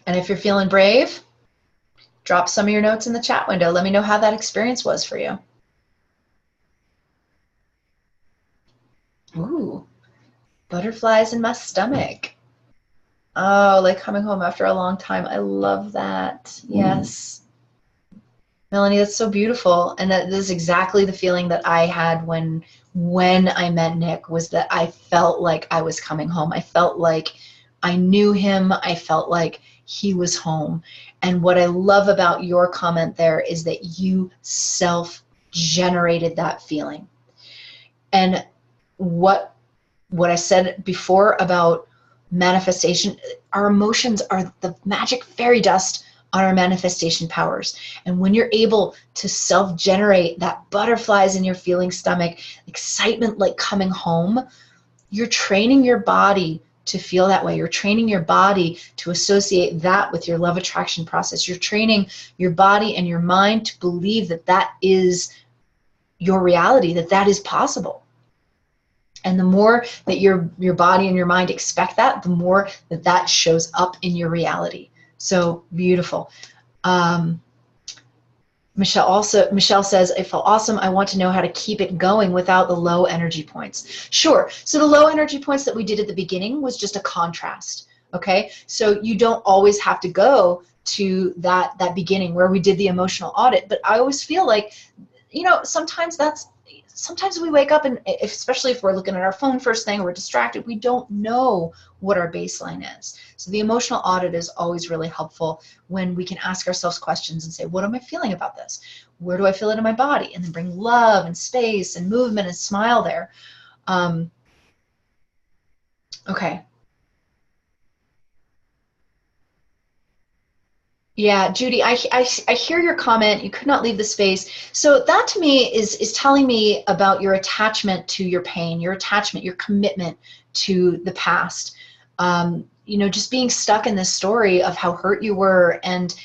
And if you're feeling brave, drop some of your notes in the chat window. Let me know how that experience was for you. Ooh, butterflies in my stomach. Oh, like coming home after a long time. I love that. Yes. Melanie, that's so beautiful. And that is exactly the feeling that I had when I met Nick, was that I felt like I was coming home. I felt like I knew him. I felt like he was home. And what I love about your comment there is that you self-generated that feeling. And what I said before about manifestation, our emotions are the magic fairy dust on our manifestation powers. And when you're able to self-generate that butterflies in your feeling stomach, excitement like coming home, you're training your body to feel that way. You're training your body to associate that with your love attraction process. You're training your body and your mind to believe that that is your reality, that that is possible. And the more that your body and your mind expect that, the more that that shows up in your reality. So beautiful. Michelle says, I felt awesome. I want to know how to keep it going without the low energy points. Sure. So the low energy points that we did at the beginning was just a contrast. Okay. So you don't always have to go to that beginning where we did the emotional audit. But I always feel like, you know, sometimes we wake up and especially if we're looking at our phone first thing, or we're distracted, we don't know what our baseline is. So the emotional audit is always really helpful when we can ask ourselves questions and say, what am I feeling about this? Where do I feel it in my body? And then bring love and space and movement and smile there. Okay. Yeah, Judy, I hear your comment. You could not leave the space. So that to me is telling me about your attachment to your pain, your attachment, your commitment to the past. You know, just being stuck in this story of how hurt you were, and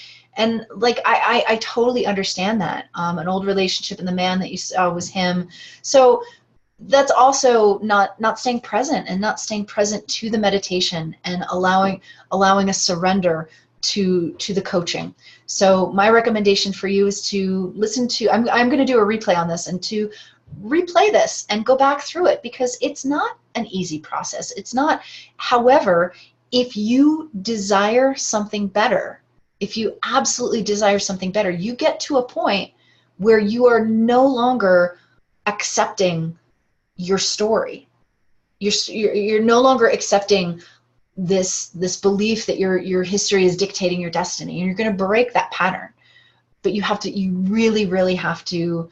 like I totally understand that. An old relationship and the man that you saw was him. So that's also not staying present, and not staying present to the meditation and allowing a surrender to the coaching. So my recommendation for you is to listen to, I'm going to do a replay on this, and to replay this and go back through it, because it's not an easy process. It's not. However, if you desire something better, if you absolutely desire something better, you get to a point where you are no longer accepting your story. You're no longer accepting this belief that your history is dictating your destiny, and you're going to break that pattern. But you really have to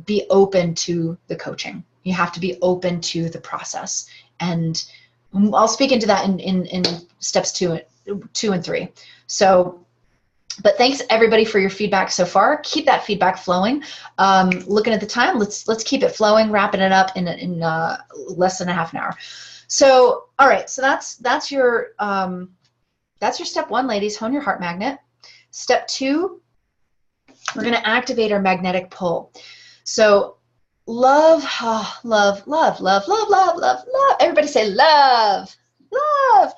be open to the coaching. You have to be open to the process, and I'll speak into that in steps two and three. So But thanks everybody for your feedback so far. Keep that feedback flowing. Looking at the time, let's keep it flowing, wrapping it up in less than a half an hour. So, all right, so that's your step one, ladies. Hone your heart magnet. Step two, we're going to activate our magnetic pull. So love, love, love, love, love, love, love, love. Everybody say love, love.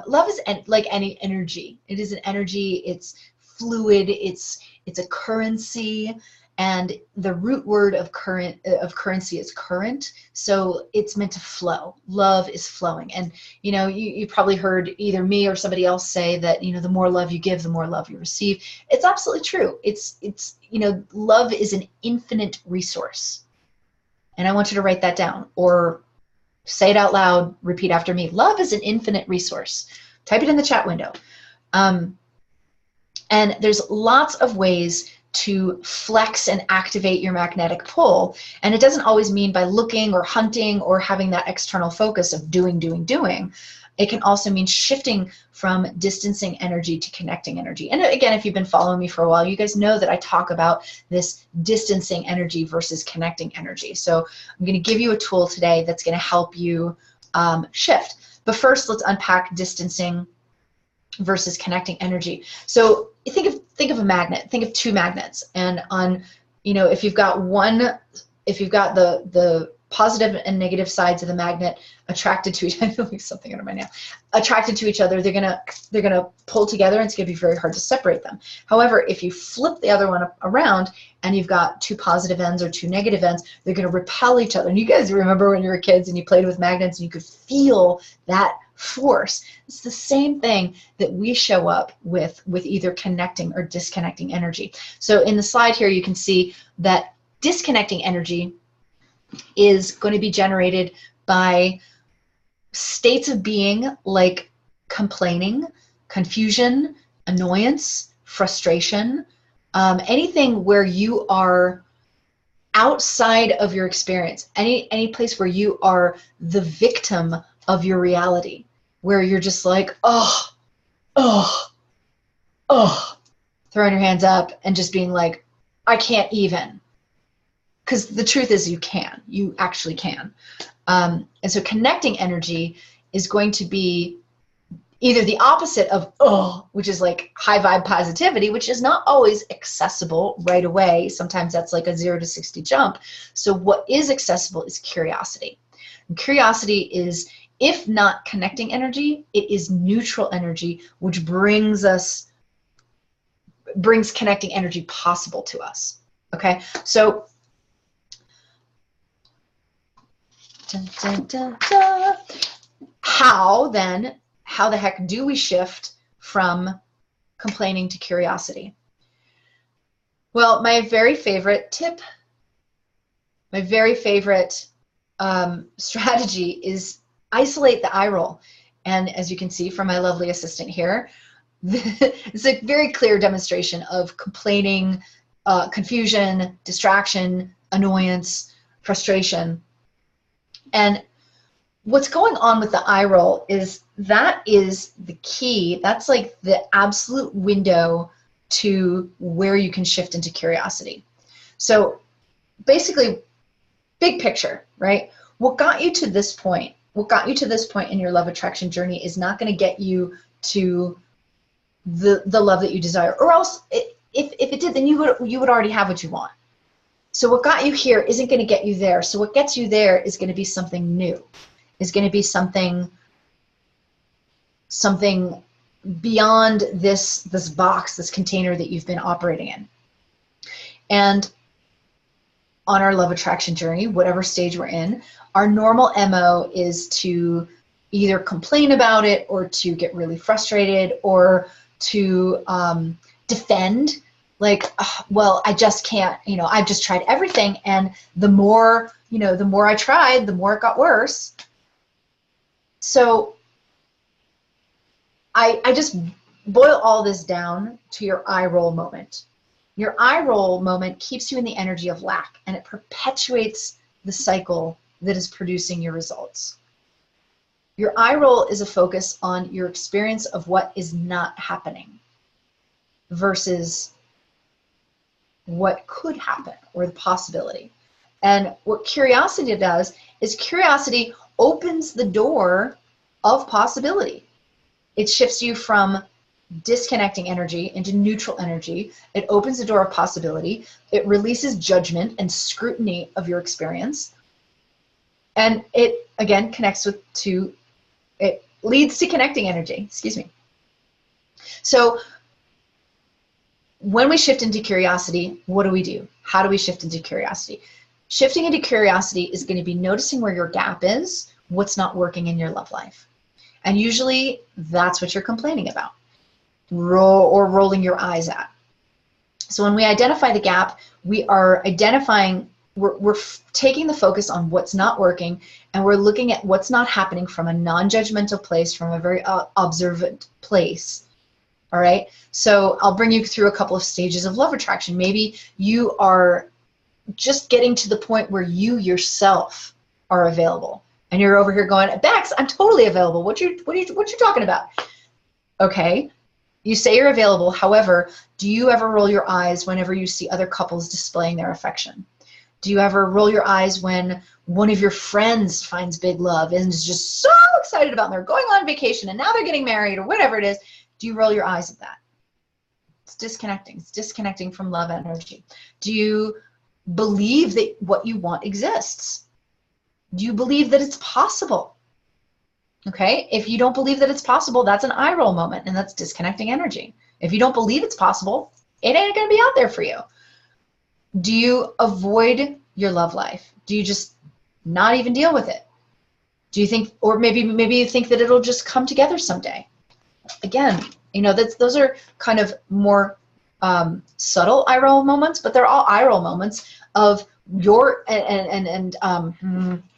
Love is like any energy. It is an energy. It's fluid. It's a currency, and the root word of currency is current. So it's meant to flow. Love is flowing, and you probably heard either me or somebody else say that the more love you give, the more love you receive. It's absolutely true. It's love is an infinite resource, and I want you to write that down or say it out loud, repeat after me. Love is an infinite resource. Type it in the chat window. And there's lots of ways to flex and activate your magnetic pull. And it doesn't always mean by looking or hunting or having that external focus of doing, doing, doing. It can also mean shifting from distancing energy to connecting energy. And again, if you've been following me for a while, you guys know that I talk about this distancing energy versus connecting energy. So I'm going to give you a tool today that's going to help you shift. But first, let's unpack distancing versus connecting energy. So think of a magnet. Think of two magnets, and on if you've got the positive and negative sides of the magnet attracted to each other. I feel like something under my nail. Attracted to each other, they're gonna pull together, and it's gonna be very hard to separate them. However, if you flip the other one around and you've got two positive ends or two negative ends, they're gonna repel each other. And you guys remember when you were kids and you played with magnets and you could feel that force. It's the same thing that we show up with either connecting or disconnecting energy. So in the slide here, you can see that disconnecting energy is going to be generated by states of being like complaining, confusion, annoyance, frustration, anything where you are outside of your experience, any place where you are the victim of your reality, where you're just like, oh, throwing your hands up and just being like, I can't even. Because the truth is you actually can. And so connecting energy is going to be either the opposite of which is like high vibe positivity, which is not always accessible right away. Sometimes that's like a 0 to 60 jump. So what is accessible is curiosity. And curiosity is, if not connecting energy, it is neutral energy, which brings connecting energy possible to us. Okay, so how the heck do we shift from complaining to curiosity? Well, my very favorite tip, my very favorite strategy is isolate the eye roll. And as you can see from my lovely assistant here, it's a very clear demonstration of complaining, confusion, distraction, annoyance, frustration. And what's going on with the eye roll is that is the key. That's like the absolute window to where you can shift into curiosity. So basically, big picture, right? What got you to this point in your love attraction journey is not going to get you to the love that you desire, or else if it did, then you would already have what you want. So what got you here isn't going to get you there. So what gets you there is going to be something new. Is going to be something beyond this box, this container that you've been operating in. And on our love attraction journey, whatever stage we're in, our normal MO is to either complain about it, or to get really frustrated, or to defend. Like, well, I just can't, I've just tried everything, and the more I tried, the more it got worse. So I just boil all this down to your eye roll moment. Your eye roll moment keeps you in the energy of lack, and it perpetuates the cycle that is producing your results. Your eye roll is a focus on your experience of what is not happening. versus what could happen or the possibility. And what curiosity does is curiosity opens the door of possibility. It shifts you from disconnecting energy into neutral energy. It opens the door of possibility. It releases judgment and scrutiny of your experience. And it, again, it leads to connecting energy, excuse me. So when we shift into curiosity, what do? How do we shift into curiosity? Shifting into curiosity is going to be noticing where your gap is, what's not working in your love life. And usually that's what you're complaining about or rolling your eyes at. So when we identify the gap, we are identifying, we're taking the focus on what's not working, and we're looking at what's not happening from a non-judgmental place, from a very observant place. All right. So I'll bring you through a couple of stages of love attraction. Maybe you are just getting to the point where you yourself are available, and you're over here going, Bex, I'm totally available. What you talking about? Okay. You say you're available. However, do you ever roll your eyes whenever you see other couples displaying their affection? Do you ever roll your eyes when one of your friends finds big love and is just so excited about it, and they're going on vacation and now they're getting married or whatever it is? Do you roll your eyes at that? It's disconnecting. It's disconnecting from love energy. Do you believe that what you want exists? Do you believe that it's possible? Okay, if you don't believe that it's possible, that's an eye roll moment, and that's disconnecting energy. If you don't believe it's possible, it ain't gonna be out there for you. Do you avoid your love life? Do you just not even deal with it? Do you think, or maybe you think that it'll just come together someday? Again, those are kind of more subtle eye roll moments, but they're all eye roll moments of your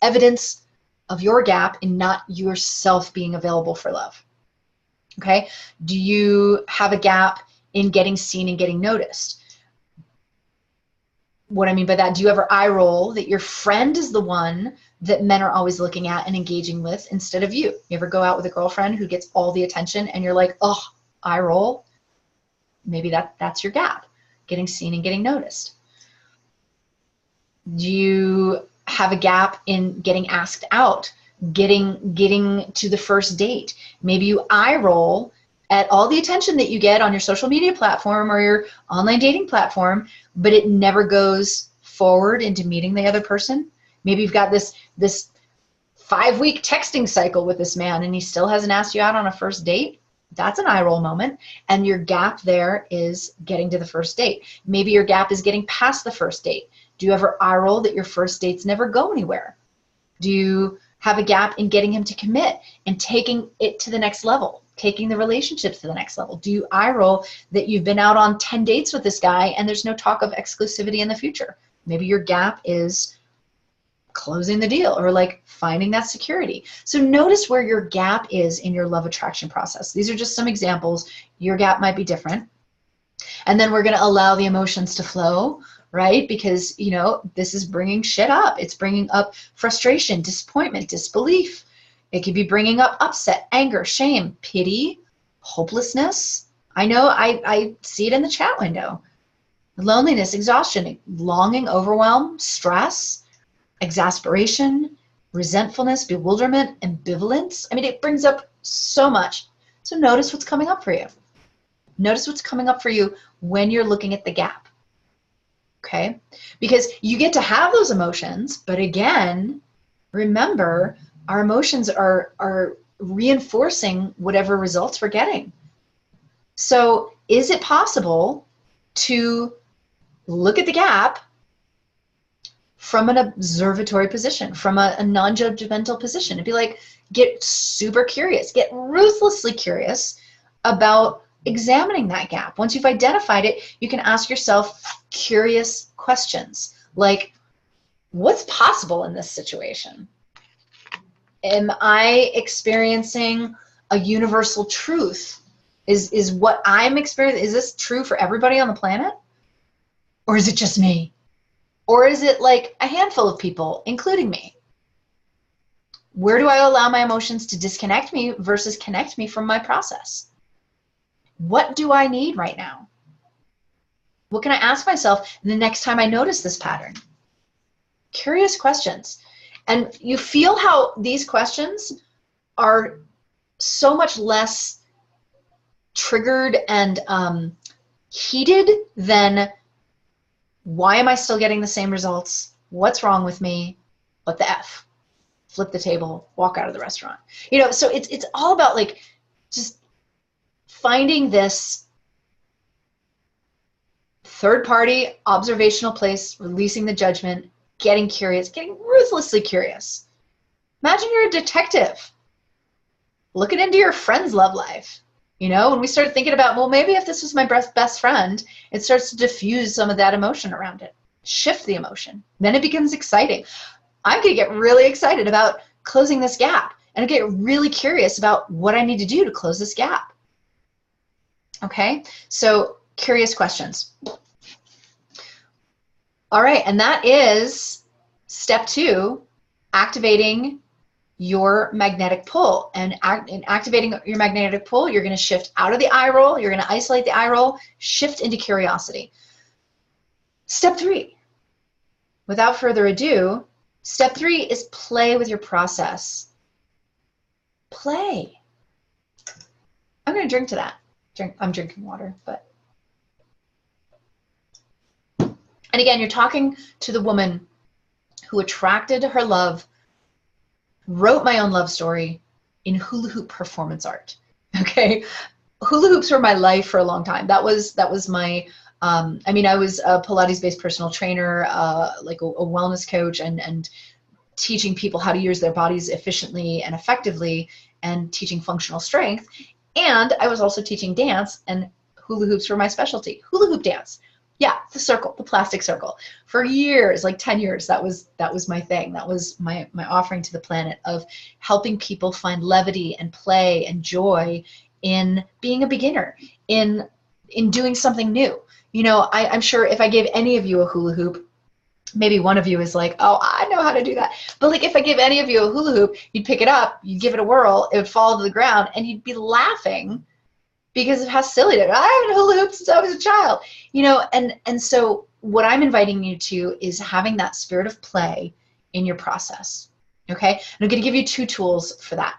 evidence of your gap in not yourself being available for love. Okay? Do you have a gap in getting seen and getting noticed? What I mean by that, do you ever eye roll that your friend is the one that men are always looking at and engaging with instead of you? You ever go out with a girlfriend who gets all the attention and you're like, oh, eye roll? Maybe that's your gap, getting seen and getting noticed. Do you have a gap in getting asked out, getting to the first date? Maybe you eye roll at all the attention that you get on your social media platform or your online dating platform, but it never goes forward into meeting the other person. Maybe you've got this 5-week texting cycle with this man and he still hasn't asked you out on a first date. That's an eye roll moment. And your gap there is getting to the first date. Maybe your gap is getting past the first date. Do you ever eye roll that your first dates never go anywhere? Do you have a gap in getting him to commit and taking it to the next level, taking the relationships to the next level? Do you eye roll that you've been out on 10 dates with this guy and there's no talk of exclusivity in the future? Maybe your gap is closing the deal or like finding that security. So notice where your gap is in your love attraction process. These are just some examples. Your gap might be different. And then we're going to allow the emotions to flow, right? Because, this is bringing shit up. It's bringing up frustration, disappointment, disbelief. It could be bringing up upset, anger, shame, pity, hopelessness. I know I see it in the chat window. Loneliness, exhaustion, longing, overwhelm, stress, exasperation, resentfulness, bewilderment, ambivalence. I mean, it brings up so much. So notice what's coming up for you. Notice what's coming up for you when you're looking at the gap. Okay? Because you get to have those emotions, but again, remember, our emotions are reinforcing whatever results we're getting. So is it possible to look at the gap from an observatory position, from a non-judgmental position, and be like, get super curious, get ruthlessly curious about examining that gap. Once you've identified it, you can ask yourself curious questions like, what's possible in this situation? Am I experiencing a universal truth? Is what I'm experiencing, is this true for everybody on the planet? Or is it just me? Or is it like a handful of people, including me? Where do I allow my emotions to disconnect me versus connect me from my process? What do I need right now? What can I ask myself the next time I notice this pattern? Curious questions. And you feel how these questions are so much less triggered and heated than, why am I still getting the same results? What's wrong with me? What the F? Flip the table, walk out of the restaurant. You know, so it's all about like just finding this third-party observational place, releasing the judgment, getting curious, getting ruthlessly curious. Imagine you're a detective looking into your friend's love life. You know, when we start thinking about, well, maybe if this was my best friend, it starts to diffuse some of that emotion around it, shift the emotion. Then it becomes exciting. I'm going to get really excited about closing this gap, and I get really curious about what I need to do to close this gap. Okay, so curious questions. All right, and that is step 2, activating your magnetic pull. And in activating your magnetic pull, you're going to shift out of the eye roll, you're going to isolate the eye roll, shift into curiosity. Step 3, without further ado, step 3 is play with your process. Play. I'm going to drink to that. I'm drinking water, but. And again, you're talking to the woman who attracted her love, wrote my own love story in hula hoop performance art. Okay, hula hoops were my life for a long time. That was my. I mean, I was a Pilates-based personal trainer, like a wellness coach, and teaching people how to use their bodies efficiently and effectively, and teaching functional strength. And I was also teaching dance, and hula hoops were my specialty. Hula hoop dance. Yeah, the circle, the plastic circle. For years, like 10 years, that was my thing. That was my offering to the planet, of helping people find levity and play and joy in being a beginner, in doing something new. You know, I'm sure if I gave any of you a hula hoop, maybe one of you is like, oh, I know how to do that. But like, if I give any of you a hula hoop, you'd pick it up, you'd give it a whirl, it would fall to the ground, and you'd be laughing because of how silly it is. I haven't hula hooped since I was a child, you know, and so what I'm inviting you to is having that spirit of play in your process, okay? And I'm going to give you 2 tools for that,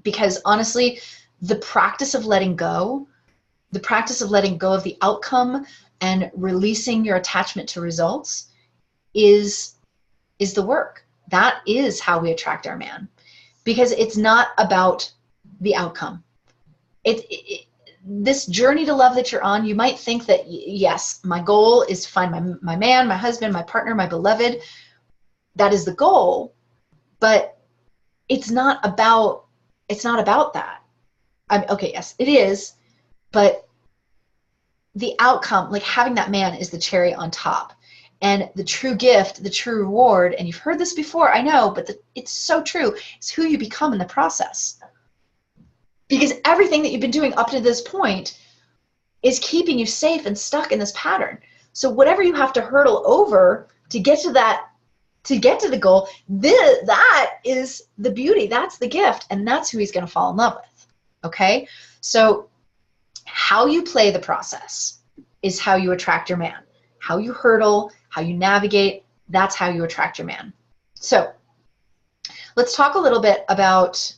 because honestly, the practice of letting go of the outcome and releasing your attachment to results is the work. That is how we attract our man, because it's not about the outcome. This journey to love that you're on, you might think that, yes, my goal is to find my man, my husband, my partner, my beloved. That is the goal, but it's not about that. Okay, yes, it is, but the outcome, like having that man, is the cherry on top. And the true gift, the true reward, and you've heard this before, I know, but it's so true, is who you become in the process. Because everything that you've been doing up to this point is keeping you safe and stuck in this pattern. So whatever you have to hurdle over to get to the goal, that is the beauty, that's the gift, and that's who he's going to fall in love with. Okay? So how you play the process is how you attract your man. How you hurdle, how you navigate, that's how you attract your man. So let's talk a little bit about,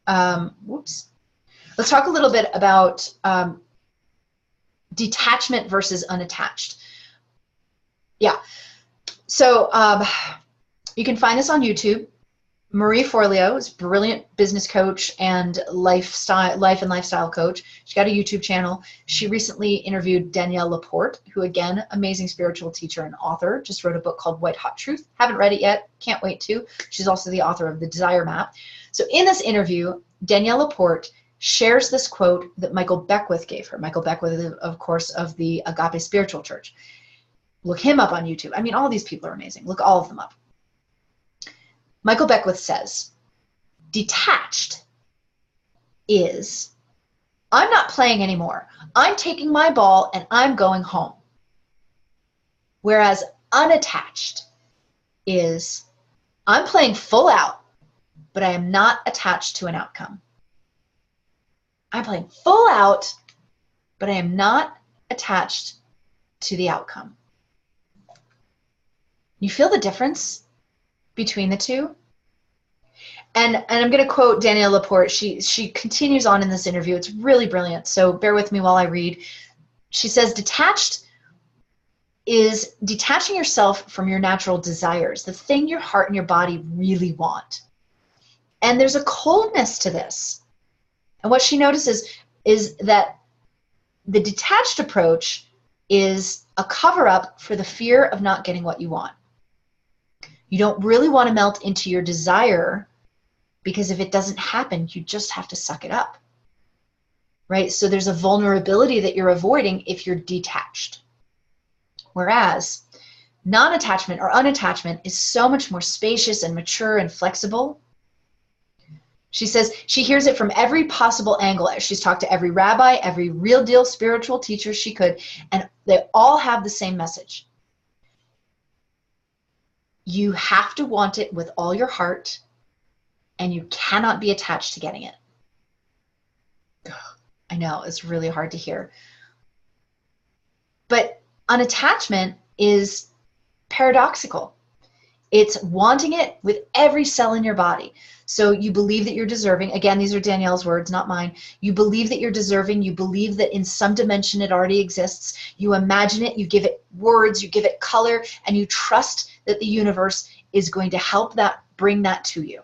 let's talk a little bit about detachment versus unattached. Yeah, so you can find this on YouTube. Marie Forleo is a brilliant business coach and life and lifestyle coach. She's got a YouTube channel. She recently interviewed Danielle Laporte, who, again, amazing spiritual teacher and author, just wrote a book called White Hot Truth. Haven't read it yet, can't wait to. She's also the author of The Desire Map. So in this interview, Danielle Laporte shares this quote that Michael Beckwith gave her. Michael Beckwith, of course, of the Agape Spiritual Church. Look him up on YouTube. I mean, all these people are amazing. Look all of them up. Michael Beckwith says, detached is, I'm not playing anymore. I'm taking my ball and I'm going home. Whereas unattached is, I'm playing full out, but I am not attached to an outcome. I'm playing full out, but I am not attached to the outcome. You feel the difference between the two? And I'm going to quote Danielle Laporte. She continues on in this interview. It's really brilliant. So bear with me while I read. She says, detached is detaching yourself from your natural desires, the thing your heart and your body really want. And there's a coldness to this. And what she notices is that the detached approach is a cover-up for the fear of not getting what you want. You don't really want to melt into your desire, because if it doesn't happen, you just have to suck it up, right? So there's a vulnerability that you're avoiding if you're detached. Whereas non-attachment or unattachment is so much more spacious and mature and flexible. She says she hears it from every possible angle. She's talked to every rabbi, every real deal spiritual teacher she could, and they all have the same message. You have to want it with all your heart, and you cannot be attached to getting it. I know, it's really hard to hear. But unattachment is paradoxical. It's wanting it with every cell in your body. So you believe that you're deserving. Again, these are Danielle's words, not mine. You believe that you're deserving. You believe that in some dimension it already exists. You imagine it. You give it words. You give it color. And you trust that the universe is going to help that, bring that to you.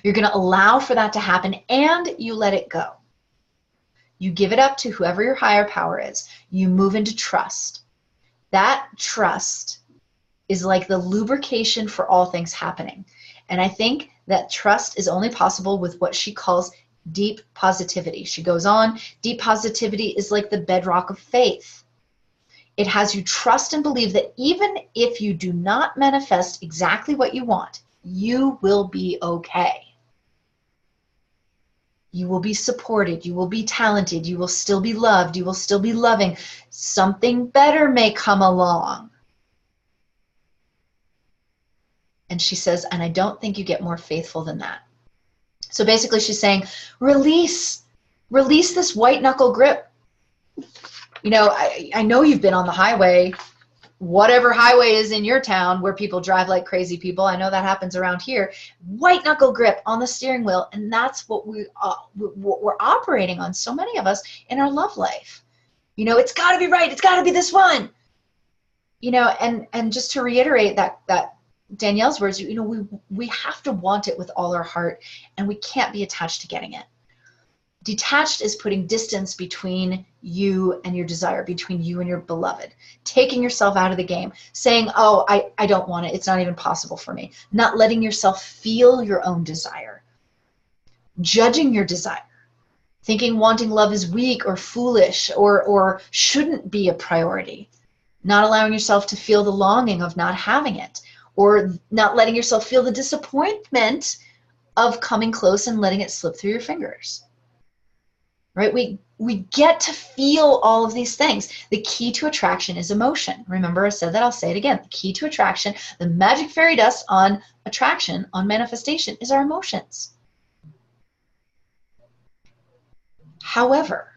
You're going to allow for that to happen, and you let it go. You give it up to whoever your higher power is. You move into trust. That trust is like the lubrication for all things happening. And I think that trust is only possible with what she calls deep positivity. She goes on, deep positivity is like the bedrock of faith. It has you trust and believe that even if you do not manifest exactly what you want, you will be okay. You will be supported. You will be talented. You will still be loved. You will still be loving. Something better may come along. And she says, and I don't think you get more faithful than that. So basically she's saying, release this white knuckle grip. You know, I know you've been on the highway, whatever highway is in your town where people drive like crazy people. I know that happens around here. White knuckle grip on the steering wheel. And that's what we're operating on, so many of us, in our love life. You know, it's got to be right. It's got to be this one. You know, and just to reiterate that Danielle's words, you know, we have to want it with all our heart, and we can't be attached to getting it. Detached is putting distance between you and your desire, between you and your beloved, taking yourself out of the game, saying, oh, I don't want it. It's not even possible for me. Not letting yourself feel your own desire, judging your desire, thinking wanting love is weak or foolish or shouldn't be a priority, not allowing yourself to feel the longing of not having it, or not letting yourself feel the disappointment of coming close and letting it slip through your fingers. Right? We get to feel all of these things. The key to attraction is emotion. Remember, I said that, I'll say it again. The key to attraction, the magic fairy dust on attraction, on manifestation, is our emotions. However,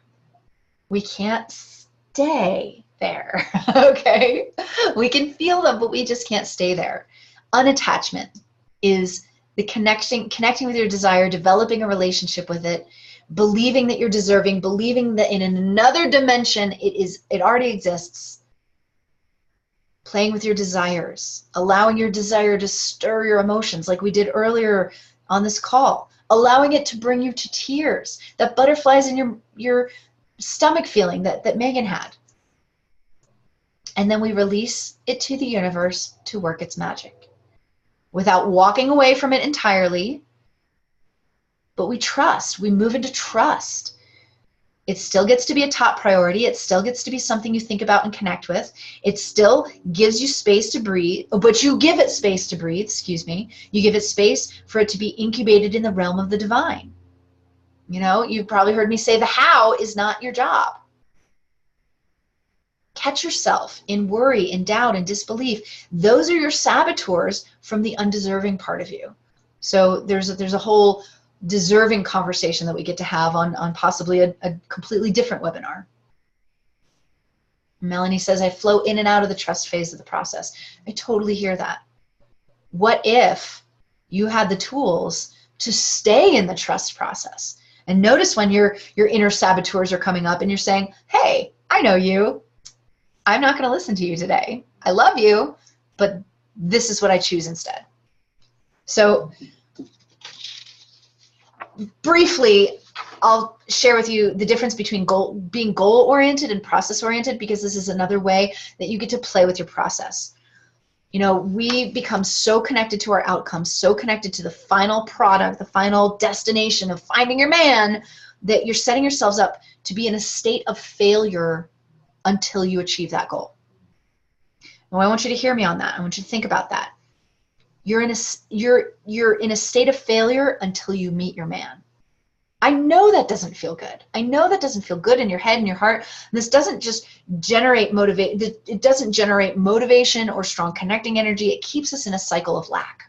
we can't stay there, okay? We can feel them, but we just can't stay there. Unattachment is the connecting with your desire, developing a relationship with it, believing that you're deserving, believing that in another dimension it already exists, playing with your desires, allowing your desire to stir your emotions like we did earlier on this call, allowing it to bring you to tears, that butterflies in your stomach feeling that Megan had. And then we release it to the universe to work its magic without walking away from it entirely. But we trust, we move into trust. It still gets to be a top priority. It still gets to be something you think about and connect with. It still gives you space to breathe, but you give it space to breathe, excuse me. You give it space for it to be incubated in the realm of the divine. You know, you've probably heard me say the how is not your job. Catch yourself in worry, in doubt, and disbelief. Those are your saboteurs from the undeserving part of you. So there's a whole deserving conversation that we get to have on possibly a completely different webinar. Melanie says, I flow in and out of the trust phase of the process. I totally hear that. What if you had the tools to stay in the trust process? And notice when your inner saboteurs are coming up and you're saying, hey, I know you. I'm not going to listen to you today. I love you, but this is what I choose instead. So briefly, I'll share with you the difference between being goal-oriented and process-oriented, because this is another way that you get to play with your process. You know, we become so connected to our outcomes, so connected to the final product, the final destination of finding your man, that you're setting yourselves up to be in a state of failure until you achieve that goal. Now, I want you to hear me on that. I want you to think about that. You're in a state of failure until you meet your man. I know that doesn't feel good. I know that doesn't feel good in your head and your heart. This doesn't just generate it doesn't generate motivation or strong connecting energy. It keeps us in a cycle of lack.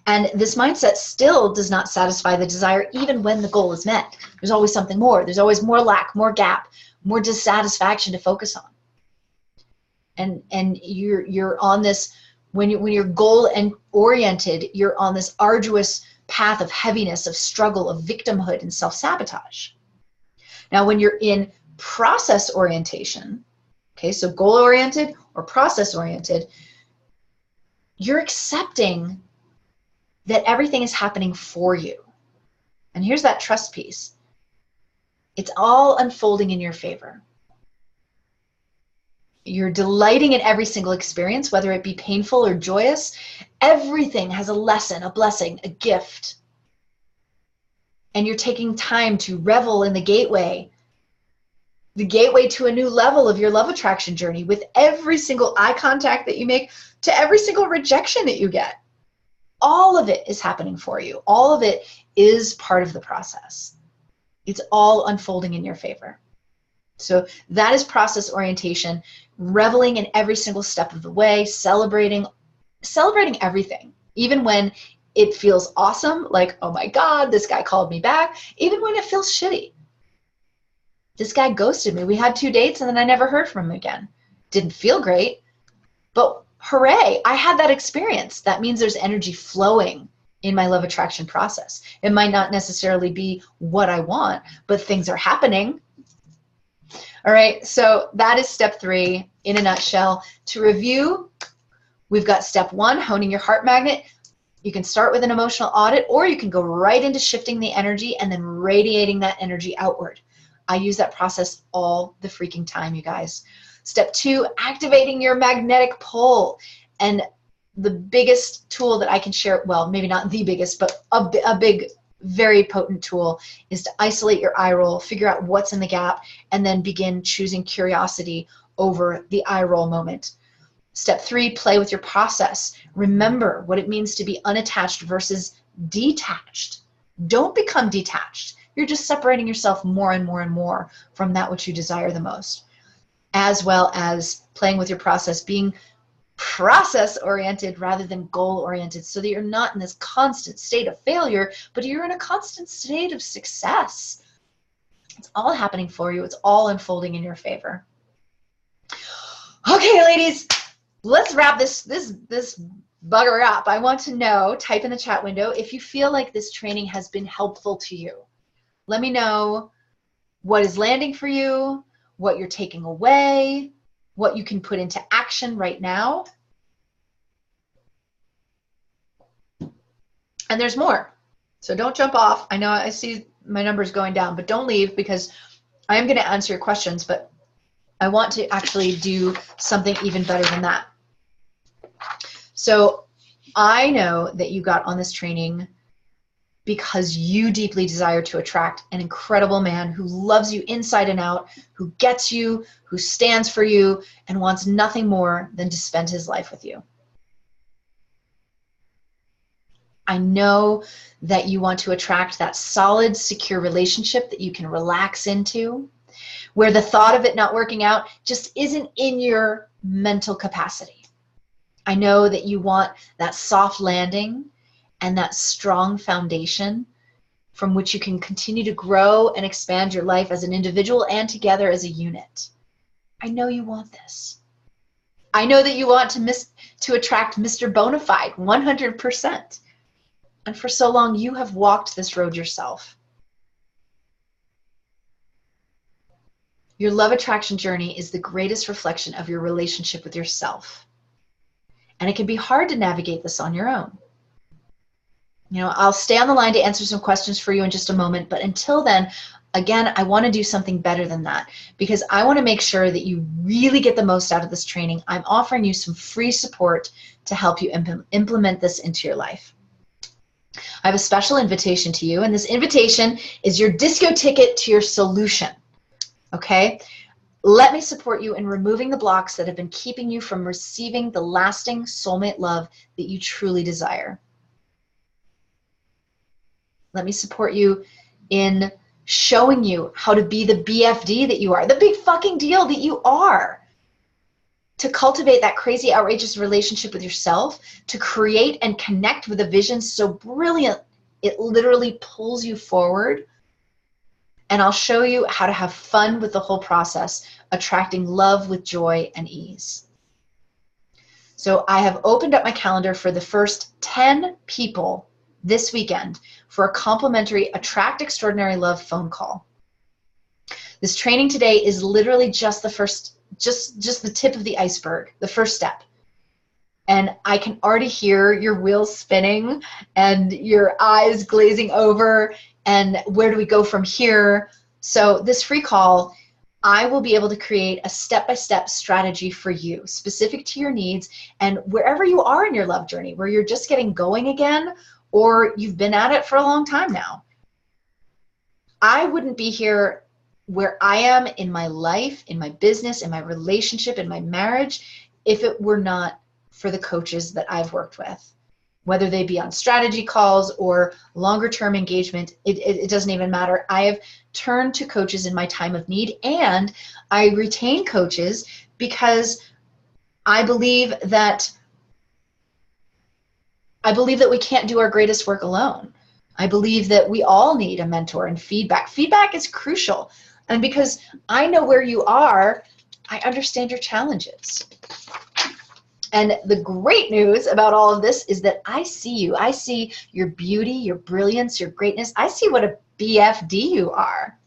And this mindset still does not satisfy the desire even when the goal is met. There's always something more. There's always more lack, more gap, more dissatisfaction to focus on. And you're on this, when you're goal and oriented, you're on this arduous path of heaviness, of struggle, of victimhood and self-sabotage. Now, when you're in process orientation, okay, so goal-oriented or process-oriented, you're accepting that everything is happening for you. And here's that trust piece. It's all unfolding in your favor. You're delighting in every single experience, whether it be painful or joyous. Everything has a lesson, a blessing, a gift. And you're taking time to revel in the gateway to a new level of your love attraction journey, with every single eye contact that you make, to every single rejection that you get. All of it is happening for you. All of it is part of the process. It's all unfolding in your favor. So that is process orientation, reveling in every single step of the way, celebrating everything, even when it feels awesome, like, oh my God, this guy called me back, even when it feels shitty. This guy ghosted me. We had 2 dates and then I never heard from him again. Didn't feel great, but hooray, I had that experience. That means there's energy flowing in my love attraction process. It might not necessarily be what I want, but things are happening. All right, so that is step 3 in a nutshell. To review, we've got step 1, honing your heart magnet. You can start with an emotional audit, or you can go right into shifting the energy and then radiating that energy outward. I use that process all the freaking time, you guys. Step 2, activating your magnetic pole. And the biggest tool that I can share, well, maybe not the biggest, but a big, very potent tool, is to isolate your eye roll, figure out what's in the gap, and then begin choosing curiosity over the eye roll moment. Step 3, play with your process. Remember what it means to be unattached versus detached. Don't become detached. You're just separating yourself more and more and more from that which you desire the most, as well as playing with your process, being process-oriented rather than goal-oriented, so that you're not in this constant state of failure, but you're in a constant state of success. It's all happening for you. It's all unfolding in your favor. Okay, ladies, let's wrap this bugger up. I want to know, type in the chat window, if you feel like this training has been helpful to you. Let me know what is landing for you, what you're taking away, what you can put into action right now. And there's more. So don't jump off. I know I see my numbers going down, but don't leave, because I am going to answer your questions, but I want to actually do something even better than that. So I know that you got on this training because you deeply desire to attract an incredible man who loves you inside and out, who gets you, who stands for you, and wants nothing more than to spend his life with you. I know that you want to attract that solid, secure relationship that you can relax into, where the thought of it not working out just isn't in your mental capacity. I know that you want that soft landing and that strong foundation from which you can continue to grow and expand your life as an individual and together as a unit. I know you want this. I know that you want to attract Mr. Bonafide 100%. And for so long, you have walked this road yourself. Your love attraction journey is the greatest reflection of your relationship with yourself. And it can be hard to navigate this on your own. You know, I'll stay on the line to answer some questions for you in just a moment, but until then, again, I want to do something better than that because I want to make sure that you really get the most out of this training. I'm offering you some free support to help you implement this into your life. I have a special invitation to you, and this invitation is your disco ticket to your solution, okay? Let me support you in removing the blocks that have been keeping you from receiving the lasting soulmate love that you truly desire. Let me support you in showing you how to be the BFD that you are, the big fucking deal that you are, to cultivate that crazy, outrageous relationship with yourself, to create and connect with a vision so brilliant it literally pulls you forward. And I'll show you how to have fun with the whole process, attracting love with joy and ease. So I have opened up my calendar for the first 10 people this weekend for a complimentary Attract Extraordinary Love phone call. This training today is literally just the first, just the tip of the iceberg, the first step. And I can already hear your wheels spinning and your eyes glazing over, and where do we go from here? So this free call, I will be able to create a step-by-step strategy for you, specific to your needs, and wherever you are in your love journey, where you're just getting going again, or you've been at it for a long time now. I wouldn't be here where I am in my life, in my business, in my relationship, in my marriage, if it were not for the coaches that I've worked with, whether they be on strategy calls or longer term engagement, it doesn't even matter. I have turned to coaches in my time of need, and I retain coaches because I believe that we can't do our greatest work alone. I believe that we all need a mentor and feedback. Feedback is crucial. And because I know where you are, I understand your challenges. And the great news about all of this is that I see you. I see your beauty, your brilliance, your greatness. I see what a BFD you are.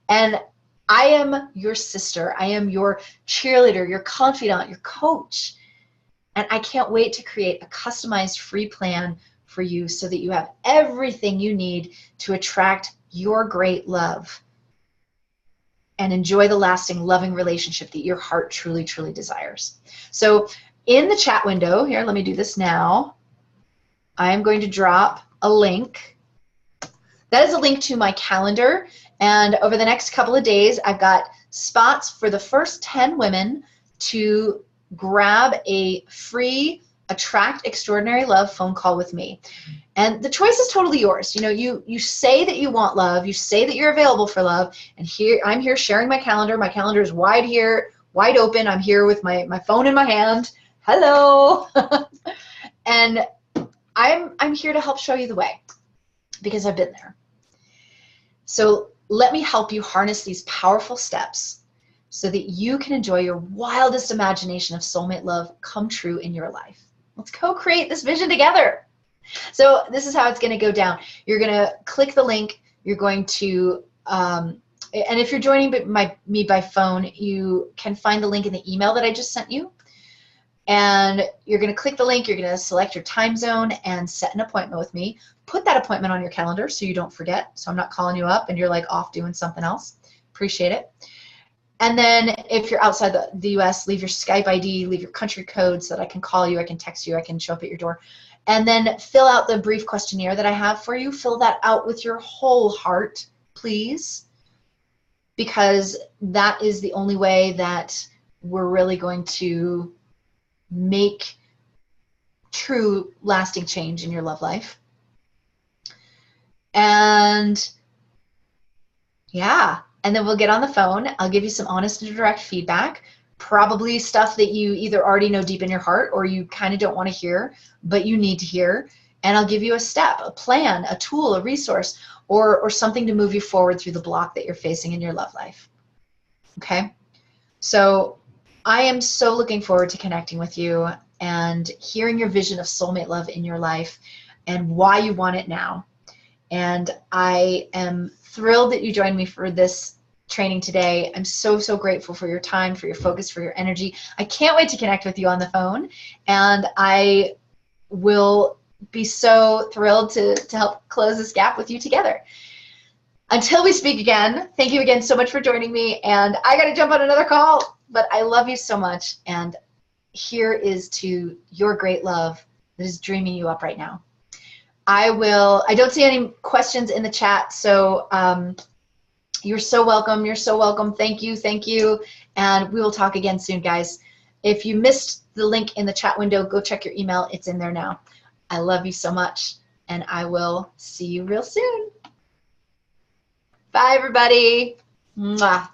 And I am your sister. I am your cheerleader, your confidant, your coach. And I can't wait to create a customized free plan for you so that you have everything you need to attract your great love and enjoy the lasting, loving relationship that your heart truly, truly desires. So in the chat window here, let me do this now. I am going to drop a link. That is a link to my calendar. And over the next couple of days, I've got spots for the first 10 women to grab a free Attract Extraordinary Love phone call with me. And the choice is totally yours. You know, you say that you want love, you say that you're available for love, and here I'm here sharing my calendar. My calendar is wide open. I'm here with my phone in my hand. Hello. And I'm here to help show you the way because I've been there. So let me help you harness these powerful steps so that you can enjoy your wildest imagination of soulmate love come true in your life. Let's co-create this vision together. So this is how it's going to go down. You're going to click the link. You're going to, and if you're joining me by phone, you can find the link in the email that I just sent you. And you're going to click the link. You're going to select your time zone and set an appointment with me. Put that appointment on your calendar so you don't forget. So I'm not calling you up and you're like off doing something else. Appreciate it. And then if you're outside the US, leave your Skype ID, leave your country code so that I can call you, I can text you, I can show up at your door. And then fill out the brief questionnaire that I have for you. Fill that out with your whole heart, please, because that is the only way that we're really going to make true lasting change in your love life. And yeah, and then we'll get on the phone. I'll give you some honest and direct feedback, probably stuff that you either already know deep in your heart or you kind of don't want to hear, but you need to hear. And I'll give you a step, a plan, a tool, a resource, or something to move you forward through the block that you're facing in your love life. Okay? So I am so looking forward to connecting with you and hearing your vision of soulmate love in your life and why you want it now. And I am thrilled that you joined me for this training today. I'm so, so grateful for your time, for your focus, for your energy. I can't wait to connect with you on the phone. And I will be so thrilled to help close this gap with you together. Until we speak again, thank you again so much for joining me. And I got to jump on another call, but I love you so much. And here is to your great love that is dreaming you up right now. I don't see any questions in the chat, so you're so welcome. You're so welcome. Thank you. Thank you. And we will talk again soon, guys. If you missed the link in the chat window, go check your email. It's in there now. I love you so much, and I will see you real soon. Bye, everybody. Mwah.